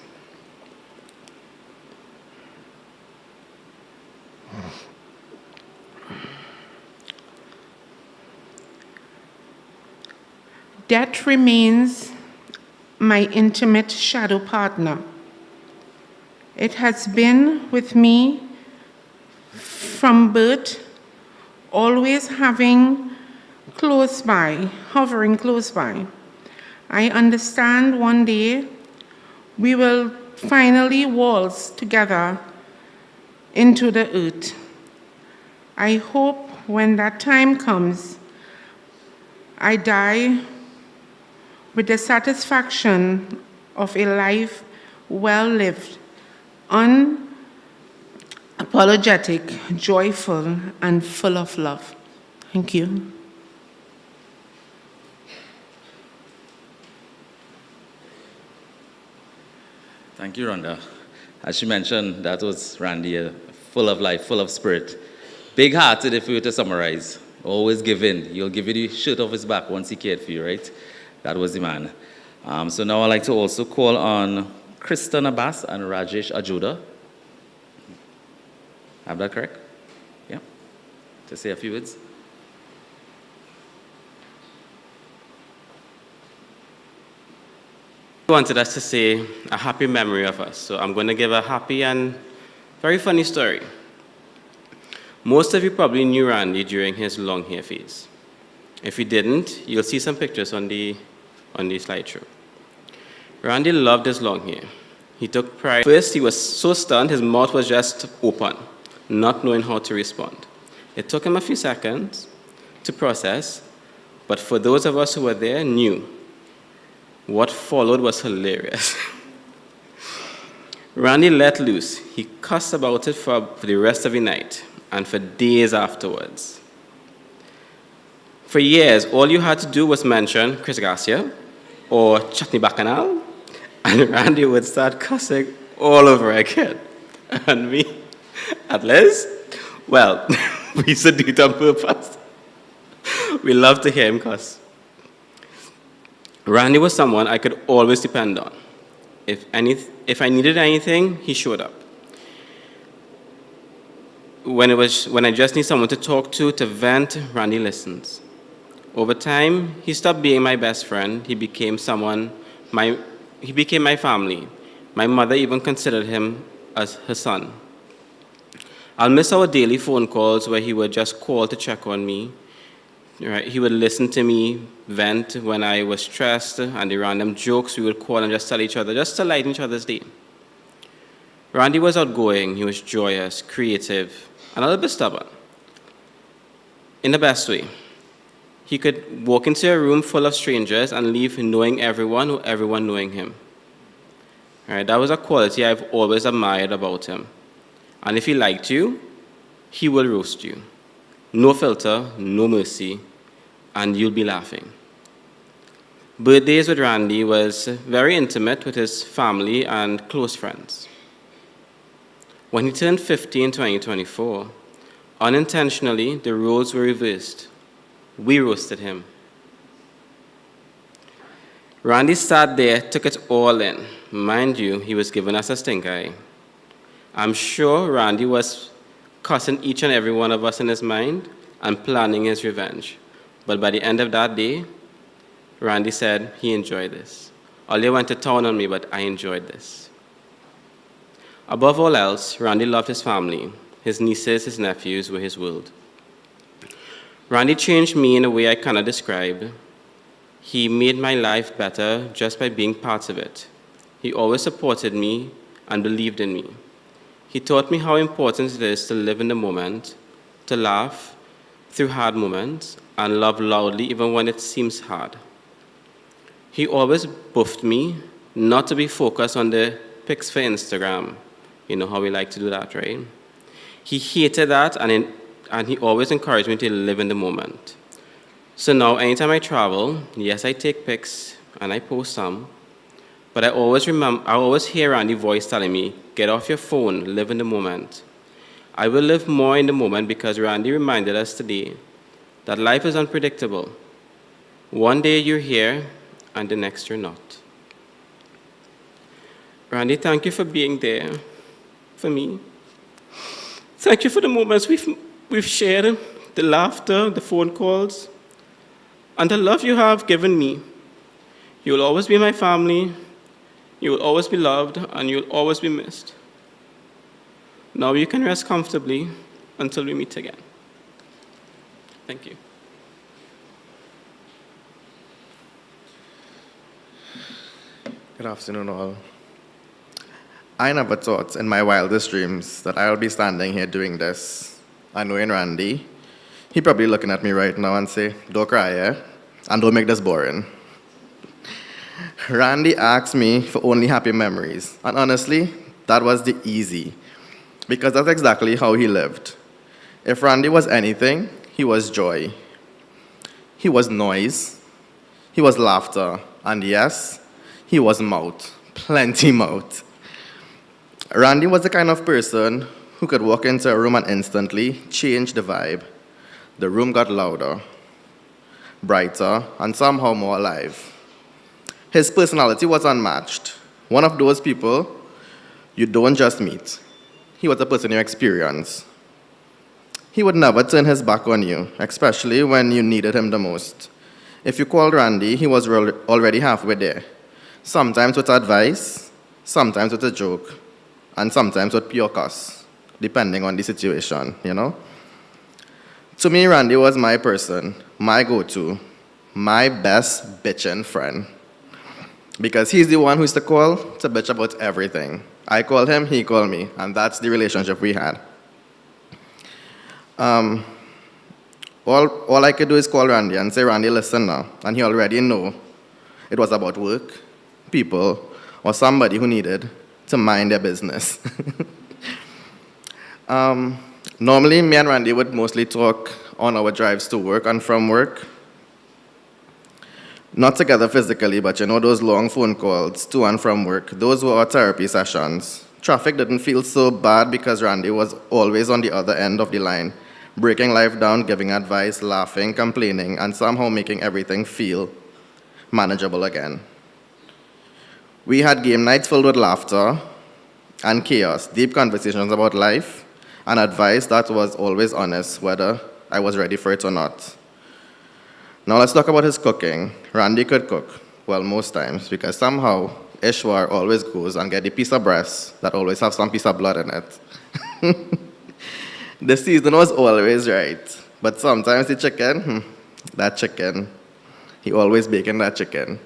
Death remains my intimate shadow partner. It has been with me from birth, always hovering close by. I understand one day we will finally waltz together into the earth. I hope when that time comes, I die with the satisfaction of a life well lived, apologetic, joyful, and full of love. Thank you. Thank you, Rhonda. As she mentioned, that was Randhir, full of life, full of spirit. Big-hearted, if we were to summarize. Always give in. He'll give you the shirt off his back once he cared for you, right? That was the man. So now I'd like to also call on Kristen Abbas and Rajesh Ajuda. Have that correct? Yeah? To say a few words. Wanted us to say a happy memory of us. So I'm going to give a happy and very funny story. Most of you probably knew Randy during his long hair phase. If you didn't, you'll see some pictures on the slideshow. Randy loved his long hair. He took pride. First, he was so stunned, his mouth was just open, not knowing how to respond. It took him a few seconds to process, but for those of us who were there, knew. What followed was hilarious. Randy let loose. He cussed about it for the rest of the night and for days afterwards. For years, all you had to do was mention Chris Garcia or Chutney Bacchanal, and Randy would start cussing all over again. And me, at least, well, we used to do it on purpose. We loved to hear him cuss. Randy was someone I could always depend on. If I needed anything, he showed up. When I just need someone to talk to vent, Randy listens. Over time, he stopped being my best friend. He became my family. My mother even considered him as her son. I'll miss our daily phone calls where he would just call to check on me. Right? He would listen to me vent when I was stressed, and the random jokes we would call and just tell each other, just to lighten each other's day. Randy was outgoing, he was joyous, creative, and a little bit stubborn. In the best way. He could walk into a room full of strangers and leave knowing everyone or everyone knowing him. Right? That was a quality I've always admired about him. And if he liked you, he will roast you. No filter, no mercy, and you'll be laughing. Birthdays with Randy was very intimate with his family and close friends. When he turned 50 in 2024, unintentionally, the roles were reversed. We roasted him. Randy sat there, took it all in. Mind you, he was giving us a stink eye. I'm sure Randy was cussing each and every one of us in his mind and planning his revenge. But by the end of that day, Randy said he enjoyed this. Ollie went to town on me, but I enjoyed this. Above all else, Randy loved his family. His nieces, his nephews were his world. Randy changed me in a way I cannot describe. He made my life better just by being part of it. He always supported me and believed in me. He taught me how important it is to live in the moment, to laugh through hard moments, and love loudly even when it seems hard. He always buffed me not to be focused on the pics for Instagram. You know how we like to do that, right? He hated that, and he always encouraged me to live in the moment. So now, anytime I travel, yes, I take pics and I post some, but I always hear Randy's voice telling me, get off your phone, live in the moment. I will live more in the moment because Randy reminded us today that life is unpredictable. One day you're here, and the next you're not. Randy, thank you for being there for me. Thank you for the moments we've shared, the laughter, the phone calls, and the love you have given me. You will always be my family. You will always be loved, and you will always be missed. Now you can rest comfortably until we meet again. Thank you. Good afternoon, all. I never thought in my wildest dreams that I'll be standing here doing this. I know in Randy, he probably looking at me right now and say, don't cry, yeah? And don't make this boring. Randy asked me for only happy memories. And honestly, that was the easy because that's exactly how he lived. If Randy was anything, he was joy. He was noise. He was laughter. And yes, he was mouth. Plenty mouth. Randy was the kind of person who could walk into a room and instantly change the vibe. The room got louder, brighter, and somehow more alive. His personality was unmatched. One of those people you don't just meet. He was a person you experience. He would never turn his back on you, especially when you needed him the most. If you called Randy, he was already halfway there. Sometimes with advice, sometimes with a joke, and sometimes with pure cuss, depending on the situation, you know? To me, Randy was my person, my go-to, my best bitchin' friend. Because he's the one who used to call to bitch about everything. I called him, he called me, and that's the relationship we had. All I could do is call Randy and say, Randy, listen now. And he already know it was about work, people, or somebody who needed to mind their business. Normally, me and Randy would mostly talk on our drives to work and from work. Not together physically, but you know those long phone calls to and from work, those were our therapy sessions. Traffic didn't feel so bad because Randy was always on the other end of the line, breaking life down, giving advice, laughing, complaining, and somehow making everything feel manageable again. We had game nights filled with laughter and chaos, deep conversations about life, and advice that was always honest, whether I was ready for it or not. Now let's talk about his cooking. Randy could cook, well, most times, because somehow Ishwar always goes and get a piece of breast that always have some piece of blood in it. The season was always right, but sometimes the chicken, that chicken, he always baking that chicken.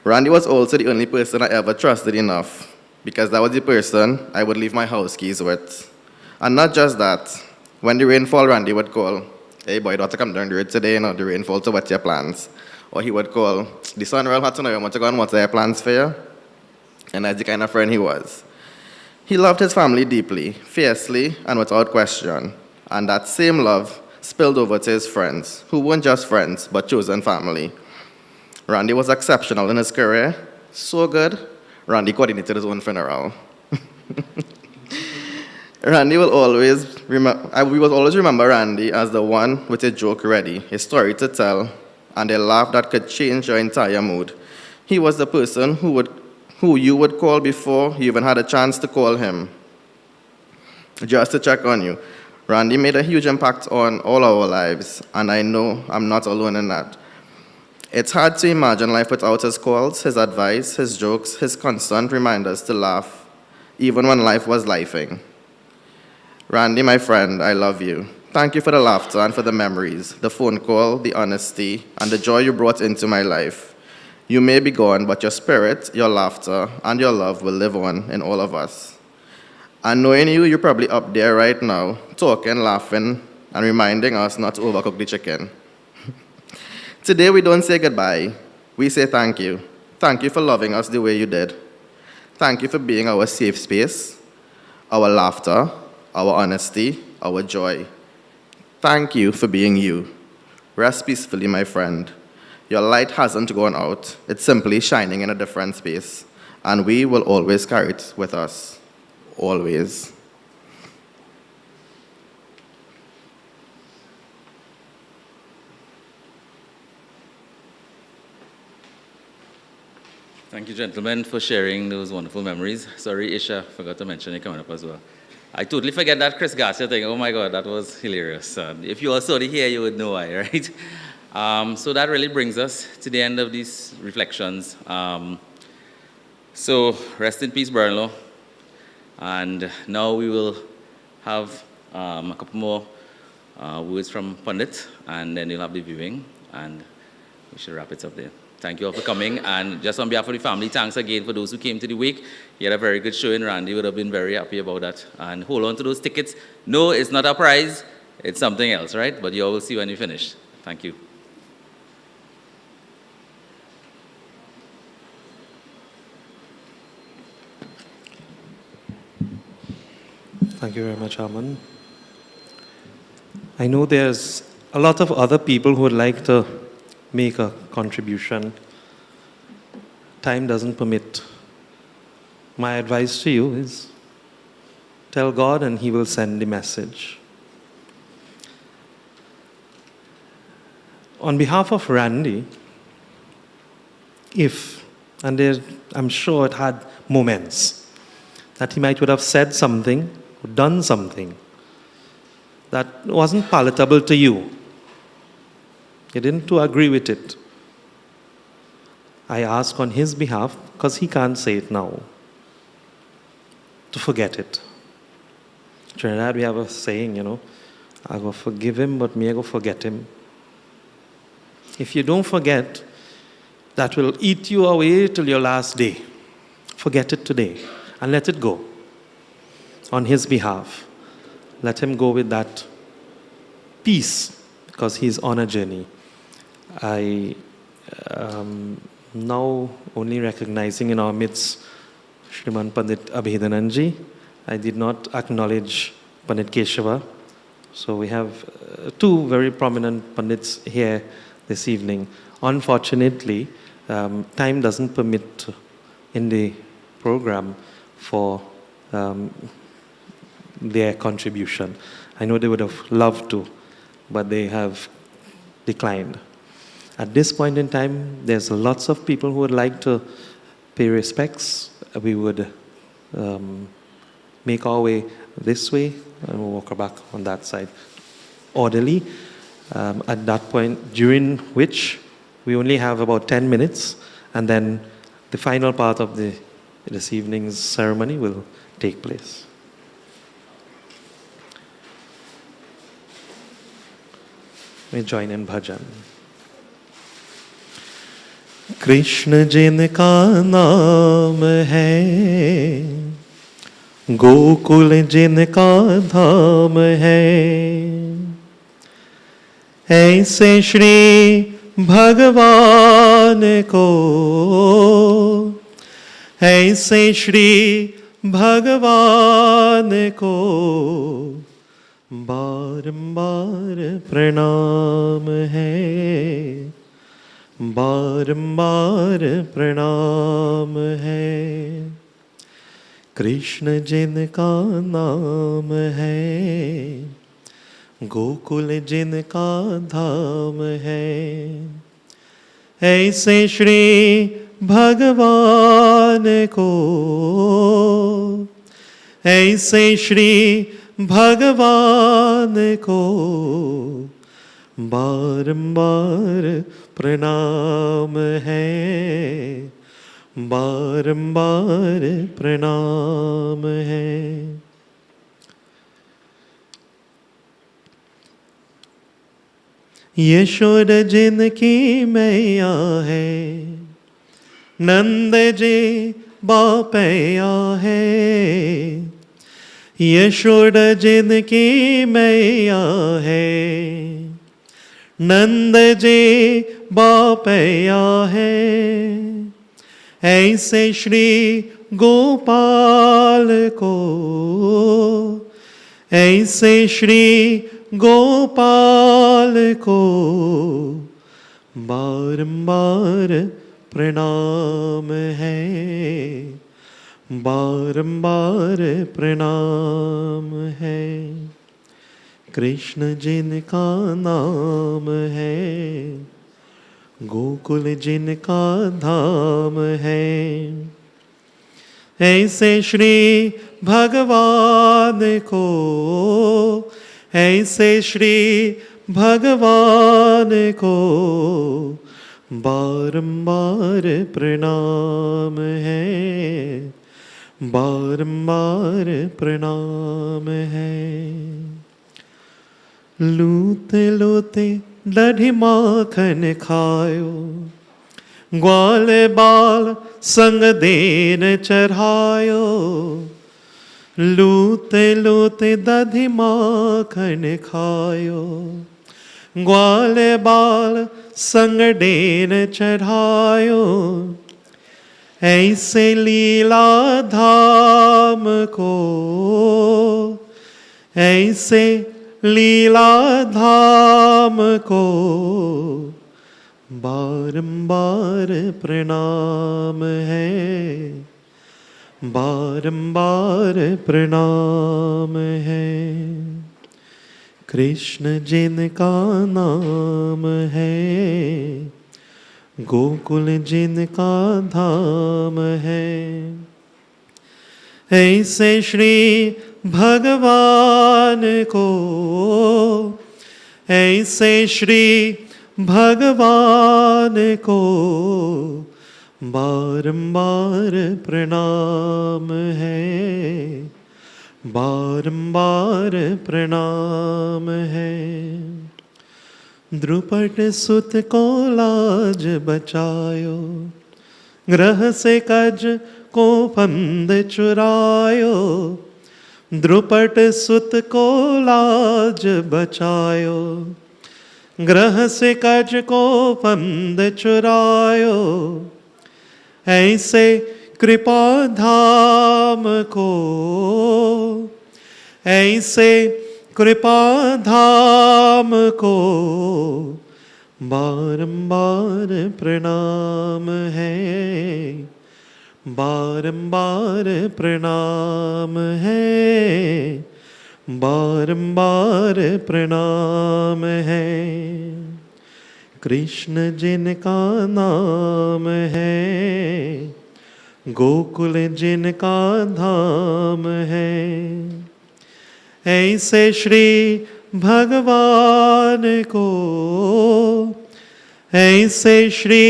Randy was also the only person I ever trusted enough, because that was the person I would leave my house keys with. And not just that, when the rainfall, Randy would call, hey boy, don't come down the road today, you know, the rainfall, so what's your plans? Or he would call, the sun real hot tonight, I want to go and what's your plans for you? And that's the kind of friend he was. He loved his family deeply, fiercely, and without question. And that same love spilled over to his friends, who weren't just friends, but chosen family. Randy was exceptional in his career, so good, Randy coordinated his own funeral. Randy will always we will always remember Randy as the one with a joke ready, a story to tell, and a laugh that could change your entire mood. He was the person who you would call before you even had a chance to call him, just to check on you. Randy made a huge impact on all our lives, and I know I'm not alone in that. It's hard to imagine life without his calls, his advice, his jokes, his constant reminders to laugh, even when life was lifing. Randy, my friend, I love you. Thank you for the laughter and for the memories, the phone call, the honesty, and the joy you brought into my life. You may be gone, but your spirit, your laughter, and your love will live on in all of us. And knowing you, you're probably up there right now, talking, laughing, and reminding us not to overcook the chicken. Today, we don't say goodbye. We say thank you. Thank you for loving us the way you did. Thank you for being our safe space, our laughter, our honesty, our joy. Thank you for being you. Rest peacefully, my friend. Your light hasn't gone out. It's simply shining in a different space. And we will always carry it with us. Always. Thank you, gentlemen, for sharing those wonderful memories. Sorry, Isha, forgot to mention it coming up as well. I totally forget that Chris Garcia thing. Oh my God, that was hilarious. If you all saw it here, you would know why, right? So that really brings us to the end of these reflections. So rest in peace, Bernlo. And now we will have a couple more words from Pandit, and then you'll have the viewing, and we should wrap it up there. Thank you all for coming, and just on behalf of the family, thanks again for those who came to the wake. You had a very good showing. Randy would have been very happy about that. And hold on to those tickets. No, it's not a prize. It's something else, right? But you all will see when you finish. Thank you. Thank you very much, Aman. I know there's a lot of other people who would like to make a contribution. Time doesn't permit. My advice to you is tell God and He will send the message. On behalf of Randy, I'm sure it had moments that he might would have said something, or done something that wasn't palatable to you. You didn't agree with it. I ask on his behalf, because he can't say it now, to forget it. Trinidad, we have a saying, I go forgive him, but me I go forget him. If you don't forget, that will eat you away till your last day. Forget it today and let it go on his behalf. Let him go with that peace because he's on a journey. I now only recognizing in our midst Shriman Pandit Abhedananji. I did not acknowledge Pandit Keshava. So we have two very prominent Pandits here this evening. Unfortunately, time doesn't permit in the program for their contribution. I know they would have loved to, but they have declined. At this point in time, there's lots of people who would like to pay respects. We would make our way this way and we'll walk back on that side orderly. At that point, during which we only have about 10 minutes, and then the final part of this evening's ceremony will take place. We join in bhajan. Krishna जिनका नाम है, गोकुल जिनका धाम है, ऐसे श्री भगवान को, ऐसे श्री भगवान को बारंबार प्रणाम है, बारंबार प्रणाम है। कृष्ण जिनका नाम है, गोकुल जिनका धाम है, ऐसे श्री भगवान को, ऐसे श्री भगवान को बारंबार प्रणाम है, बारंबार प्रणाम है। यशोदा जिनकी मैया है, नंद जी बापैया है, यशोदा जिनकी मैया है, नंद जी बापैया है, ऐसे श्री गोपाल को, ऐसे श्री गोपाल को बारंबार प्रणाम है, बारंबार प्रणाम है। कृष्ण जिनका नाम है, गोकुल जिनका धाम है, ऐसे श्री भगवान को, ऐसे श्री भगवान को बारंबार प्रणाम है, बारंबार प्रणाम है। लूते लूते दधी माखन खायो, ग्वाल बाल संग देन चढ़ायो, लूते लूते दधी माखन खायो, ग्वाल बाल संग देन चढ़ायो, ऐसे लीला धाम को, ऐसे लीला धाम को बारंबार प्रणाम है, बारंबार प्रणाम है। कृष्ण जिनका नाम है, गोकुल जिनका धाम है। ऐसे श्री भगवान को, ऐसे श्री भगवान को बारंबार प्रणाम है, बारंबार प्रणाम है। द्रुपद सुत को लाज बचायो, ग्रह से कज को फंद चुरायो। द्रुपद सुत को लाज बचायो, ग्रह से कज को फंद चुरायो। ऐसे कृपा धाम को, ऐसे कृपा धाम को बारंबार प्रणाम है, बारंबार प्रणाम है, बारंबार प्रणाम है। कृष्ण जिनका नाम है, गोकुल जिनका धाम है। ऐसे श्री भगवान को, ऐसे श्री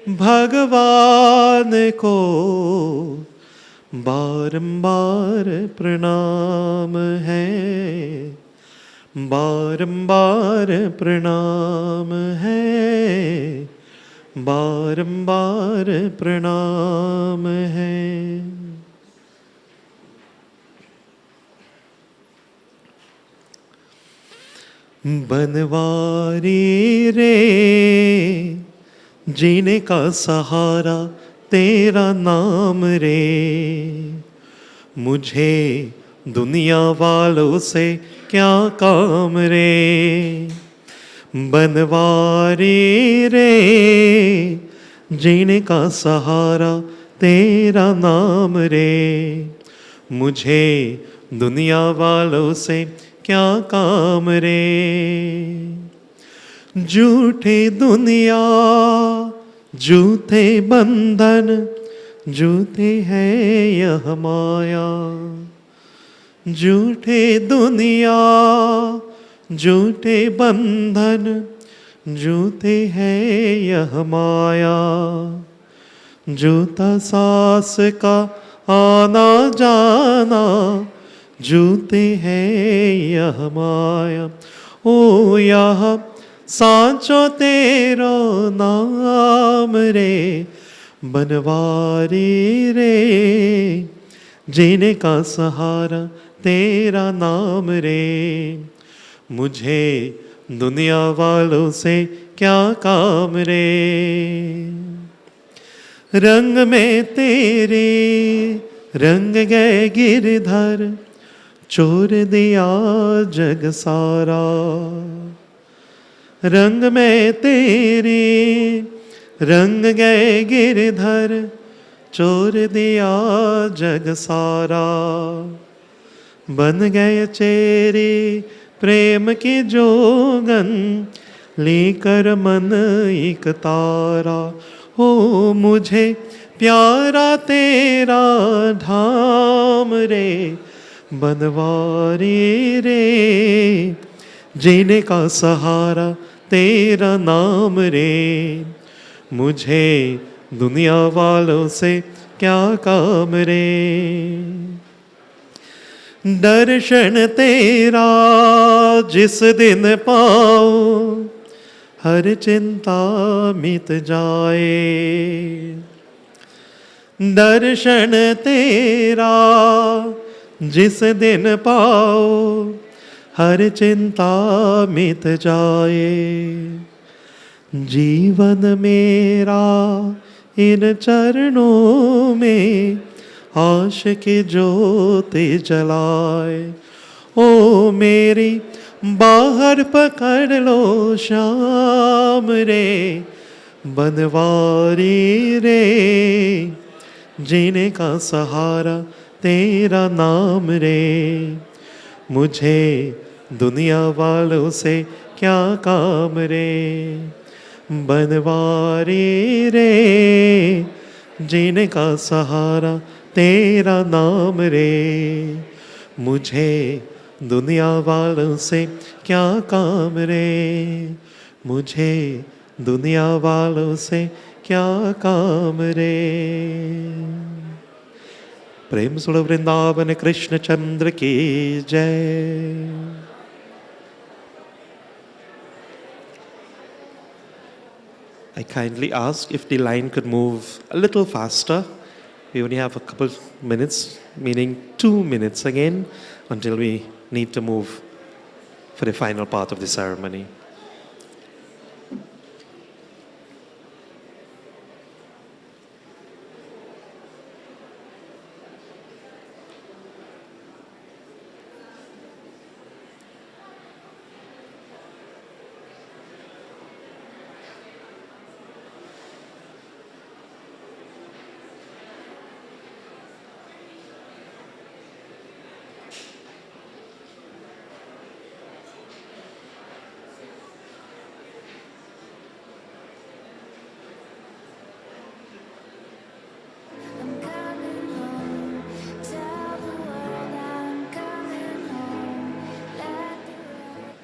भगवान को बारंबार प्रणाम है, बारंबार प्रणाम है, बारंबार प्रणाम है। बनवारी रे जीने का सहारा तेरा नाम रे, मुझे दुनिया वालों से क्या काम रे। बनवारी रे जीने का सहारा तेरा नाम रे, मुझे दुनिया वालों से क्या काम रे। झूठी दुनिया झूठे बंधन, झूठी है यह माया। झूठे दुनिया झूठे बंधन, झूठे है यह माया। झूठा सास का आना जाना, झूठे है यह माया। ओ यह सांचो तेरो नाम रे, बनवारी रे जीने का सहारा तेरा नाम रे, मुझे दुनिया वालों से क्या काम रे। रंग में तेरे रंग गए गिरधर, चोर दिया जग सारा। रंग में तेरे रंग गए गिरधर, चोर दिया जग सारा। बन गए चेहरे प्रेम की जोगन, लेकर मन एक तारा। हो मुझे प्यारा तेरा धाम रे, बनवारी रे जीने का सहारा तेरा नाम रे, मुझे दुनिया वालों से क्या काम रे। दर्शन तेरा जिस दिन पाओ, हर चिंता मिट जाए। दर्शन तेरा जिस दिन पाओ, हर चिंता मिट जाए। जीवन मेरा इन चरणों में आश की ज्योति जलाए। ओ मेरी बाहर पकड़ लो शाम रे बनवारी रे, जीने का सहारा तेरा नाम रे। मुझे दुनिया वालों से क्या काम रे बनवारी रे, जीने का सहारा तेरा नाम रे। मुझे दुनिया वालों से क्या काम रे, मुझे दुनिया वालों से क्या काम रे। प्रेम सुनो वृंदावन कृष्ण चंद्र की जय। I kindly ask if the line could move a little faster. We only have a couple minutes, meaning 2 minutes again, until we need to move for the final part of the ceremony. I'm coming home. Tell the world I'm coming home. Let the road.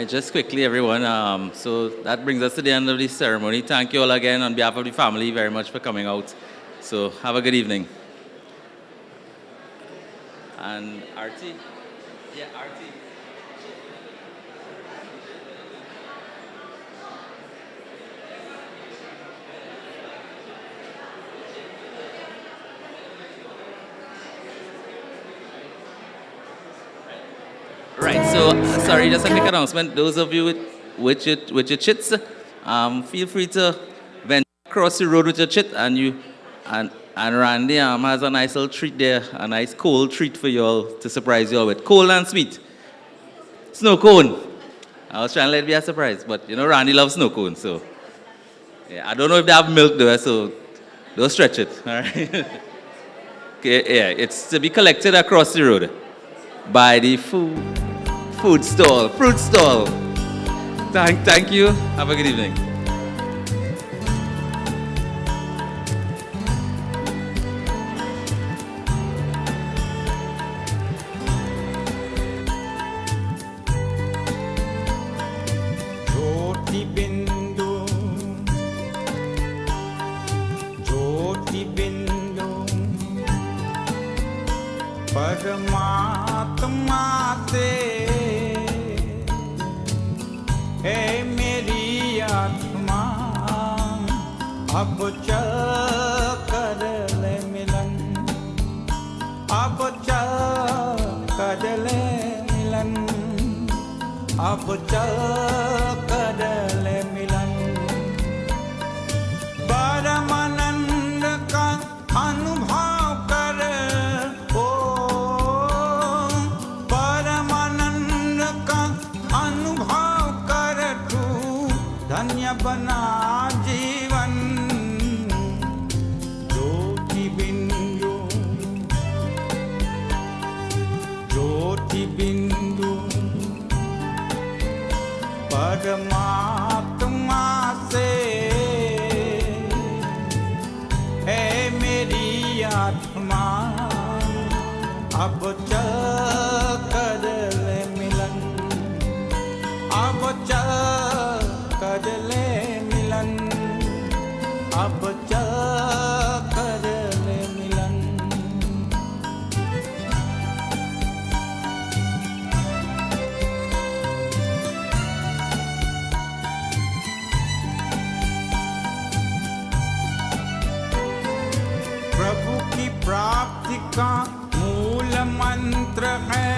Just quickly, everyone. So that brings us to the end of the ceremony. Thank you all again on behalf of the family very much for coming out. So have a good evening. And Arti? Yeah, Arti. Right, so sorry, just a quick announcement. Those of you with your chits, feel free to venture across the road with your chit, and Randy has a nice little treat there, a nice cold treat for you all to surprise you all with. Cold and sweet. Snow cone. I was trying to let it be a surprise, but you know Randy loves snow cone, so yeah, I don't know if they have milk there, so don't stretch it. All right. Okay, yeah, it's to be collected across the road by the fruit stall. Thank you. Have a good evening. परमात्मा से है मेरी आत्मा अब चल कर ले मिलन अब चल कर ले मिलन अब चल कर ले मिलन परमानंद का अनुभव कर धन्य बना जीवन ज्योति बिंदु परमात्मा से है मेरी आत्मा अब चल कर ले मिलन अब चल कर ले मिलन अब चल कर ले मिलन प्रभु की प्राप्ति का मूल मंत्र है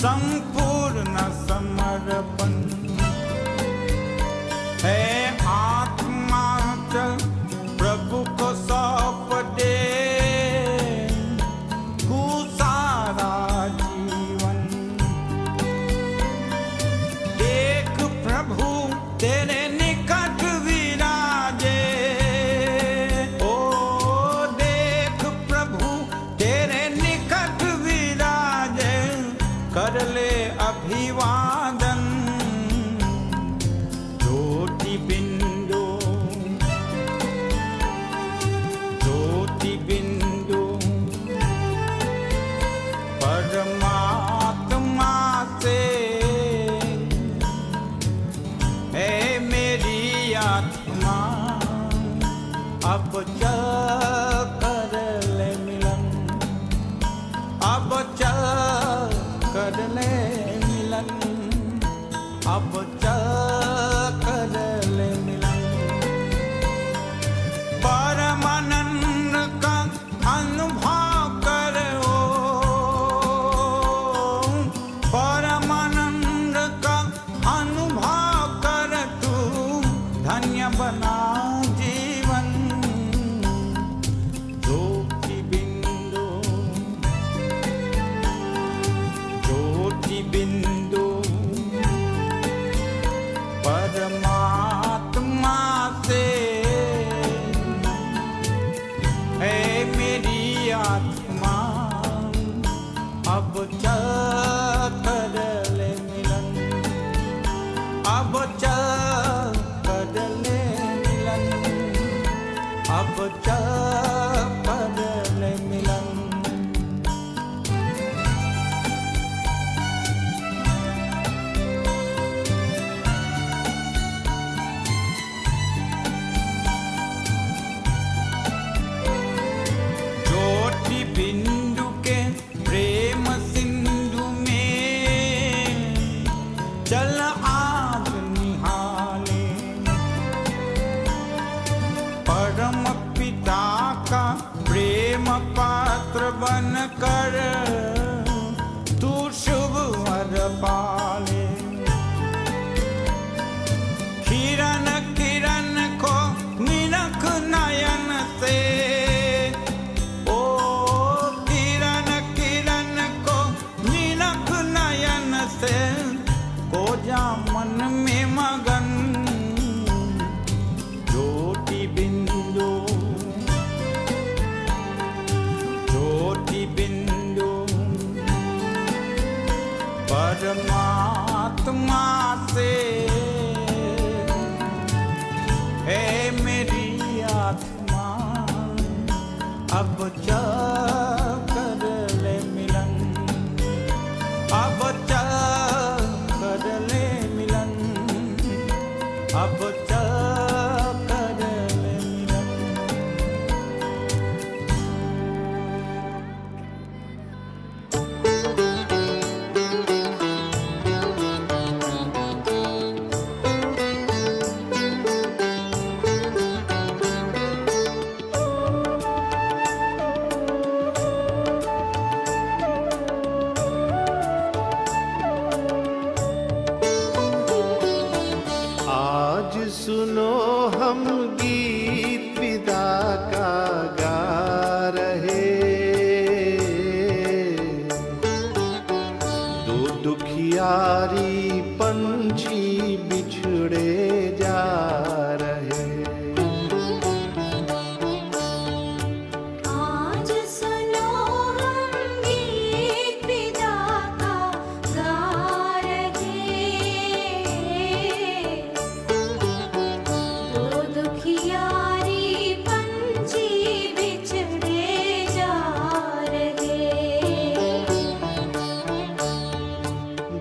संपूर्ण समर्पण है आत्मा चल प्रभु को सौंप दे तू सारा जीवन देख प्रभु तेरे निकट विराजे ओ देख प्रभु तेरे निकट विराजे कर ले अभिवादन बिंदु परमात्मा से है मेरी आत्मा अब चल कर ले मिलन अब चल कर ले मिलन अब चल कर ले मिलन परमानंद का अनुभव करो परमानंद का अनुभव कर तू धन्य बना जीवन ज्योति बिंदु परमात्मा से है मेरी आत्मा अब चल कर ले मिलन अब चल कर ले मिलन अब चल कर ले मिलन बिंदु के प्रेम सिंधु में चल आज निहाले परम पिता का प्रेम पात्र बन कर तू परमात्मा से। हे मेरी आत्मा अब चल कर ले मिलन, अब चल कर ले मिलन, अब चल कर ले मिलन। आज सुनो हम गीत विदा का गा रहे, दो दुखियारी पंछी बिछड़े जा रहे। आज सुनो हम गीत विदा का गा रहे, दो दुखियारी पंछी बिछड़े जा रहे।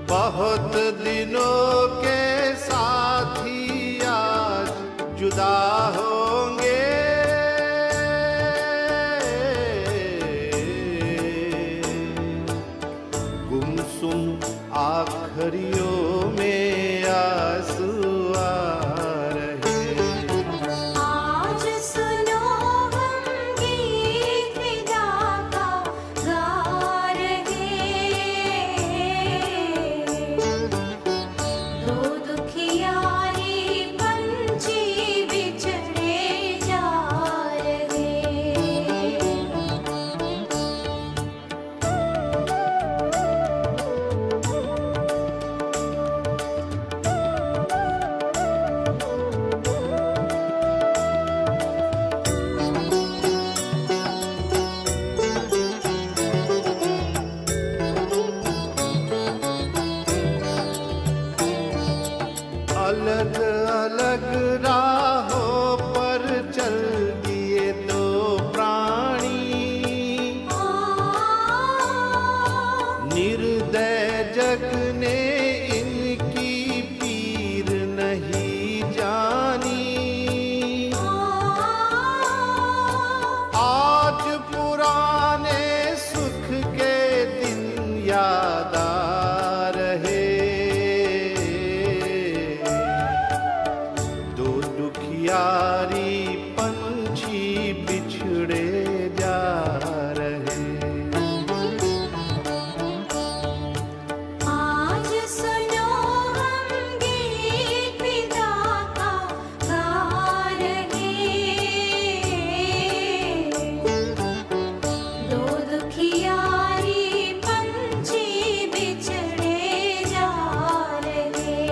बहुत दिनों के साथी आज जुदा होंगे, गुमसुम आखरियों में आंसू आ रहे। आज सुनो हम गीत विदा का गा रहे, दो दुखियारी पंछी बिछड़े जा रहे। अलग अलग राहों पर चल दिए दो प्राणी, निर्दय जग ने इनकी पीर नहीं जानी। आज पुराने सुख के दिन याद आ रहे, दो दुखियारी पंछी बिछड़े जा रहे। आज सुनो हम गीत विदा का गा रहे, दो दुखियारी पंछी बिछड़े जा रहे।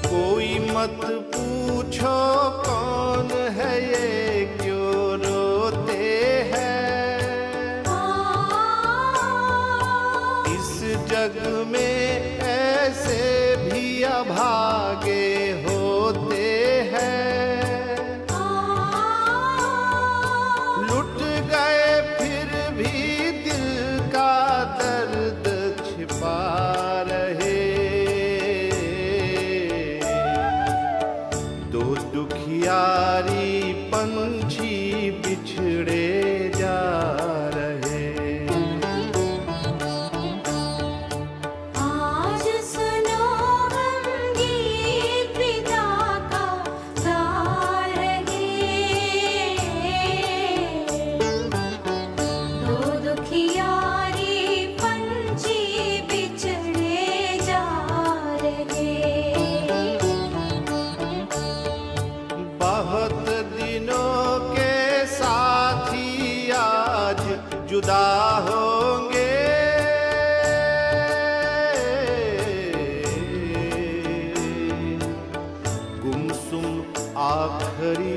कोई मत पूछो कौन है ये क्यों रोते हैं, इस जग में ऐसे भी अभागे होते हैं। लुट गए फिर भी दिल का दर्द छिपा रहे, दो दुखियारी पंछी बिछड़े जा रहे। आज सुनो हम गीत विदा का गा रहे, दो दुखियारी पंछी बिछड़े जा रहे। बहुत दिनों जुदा होंगे। गुमसुम आखरी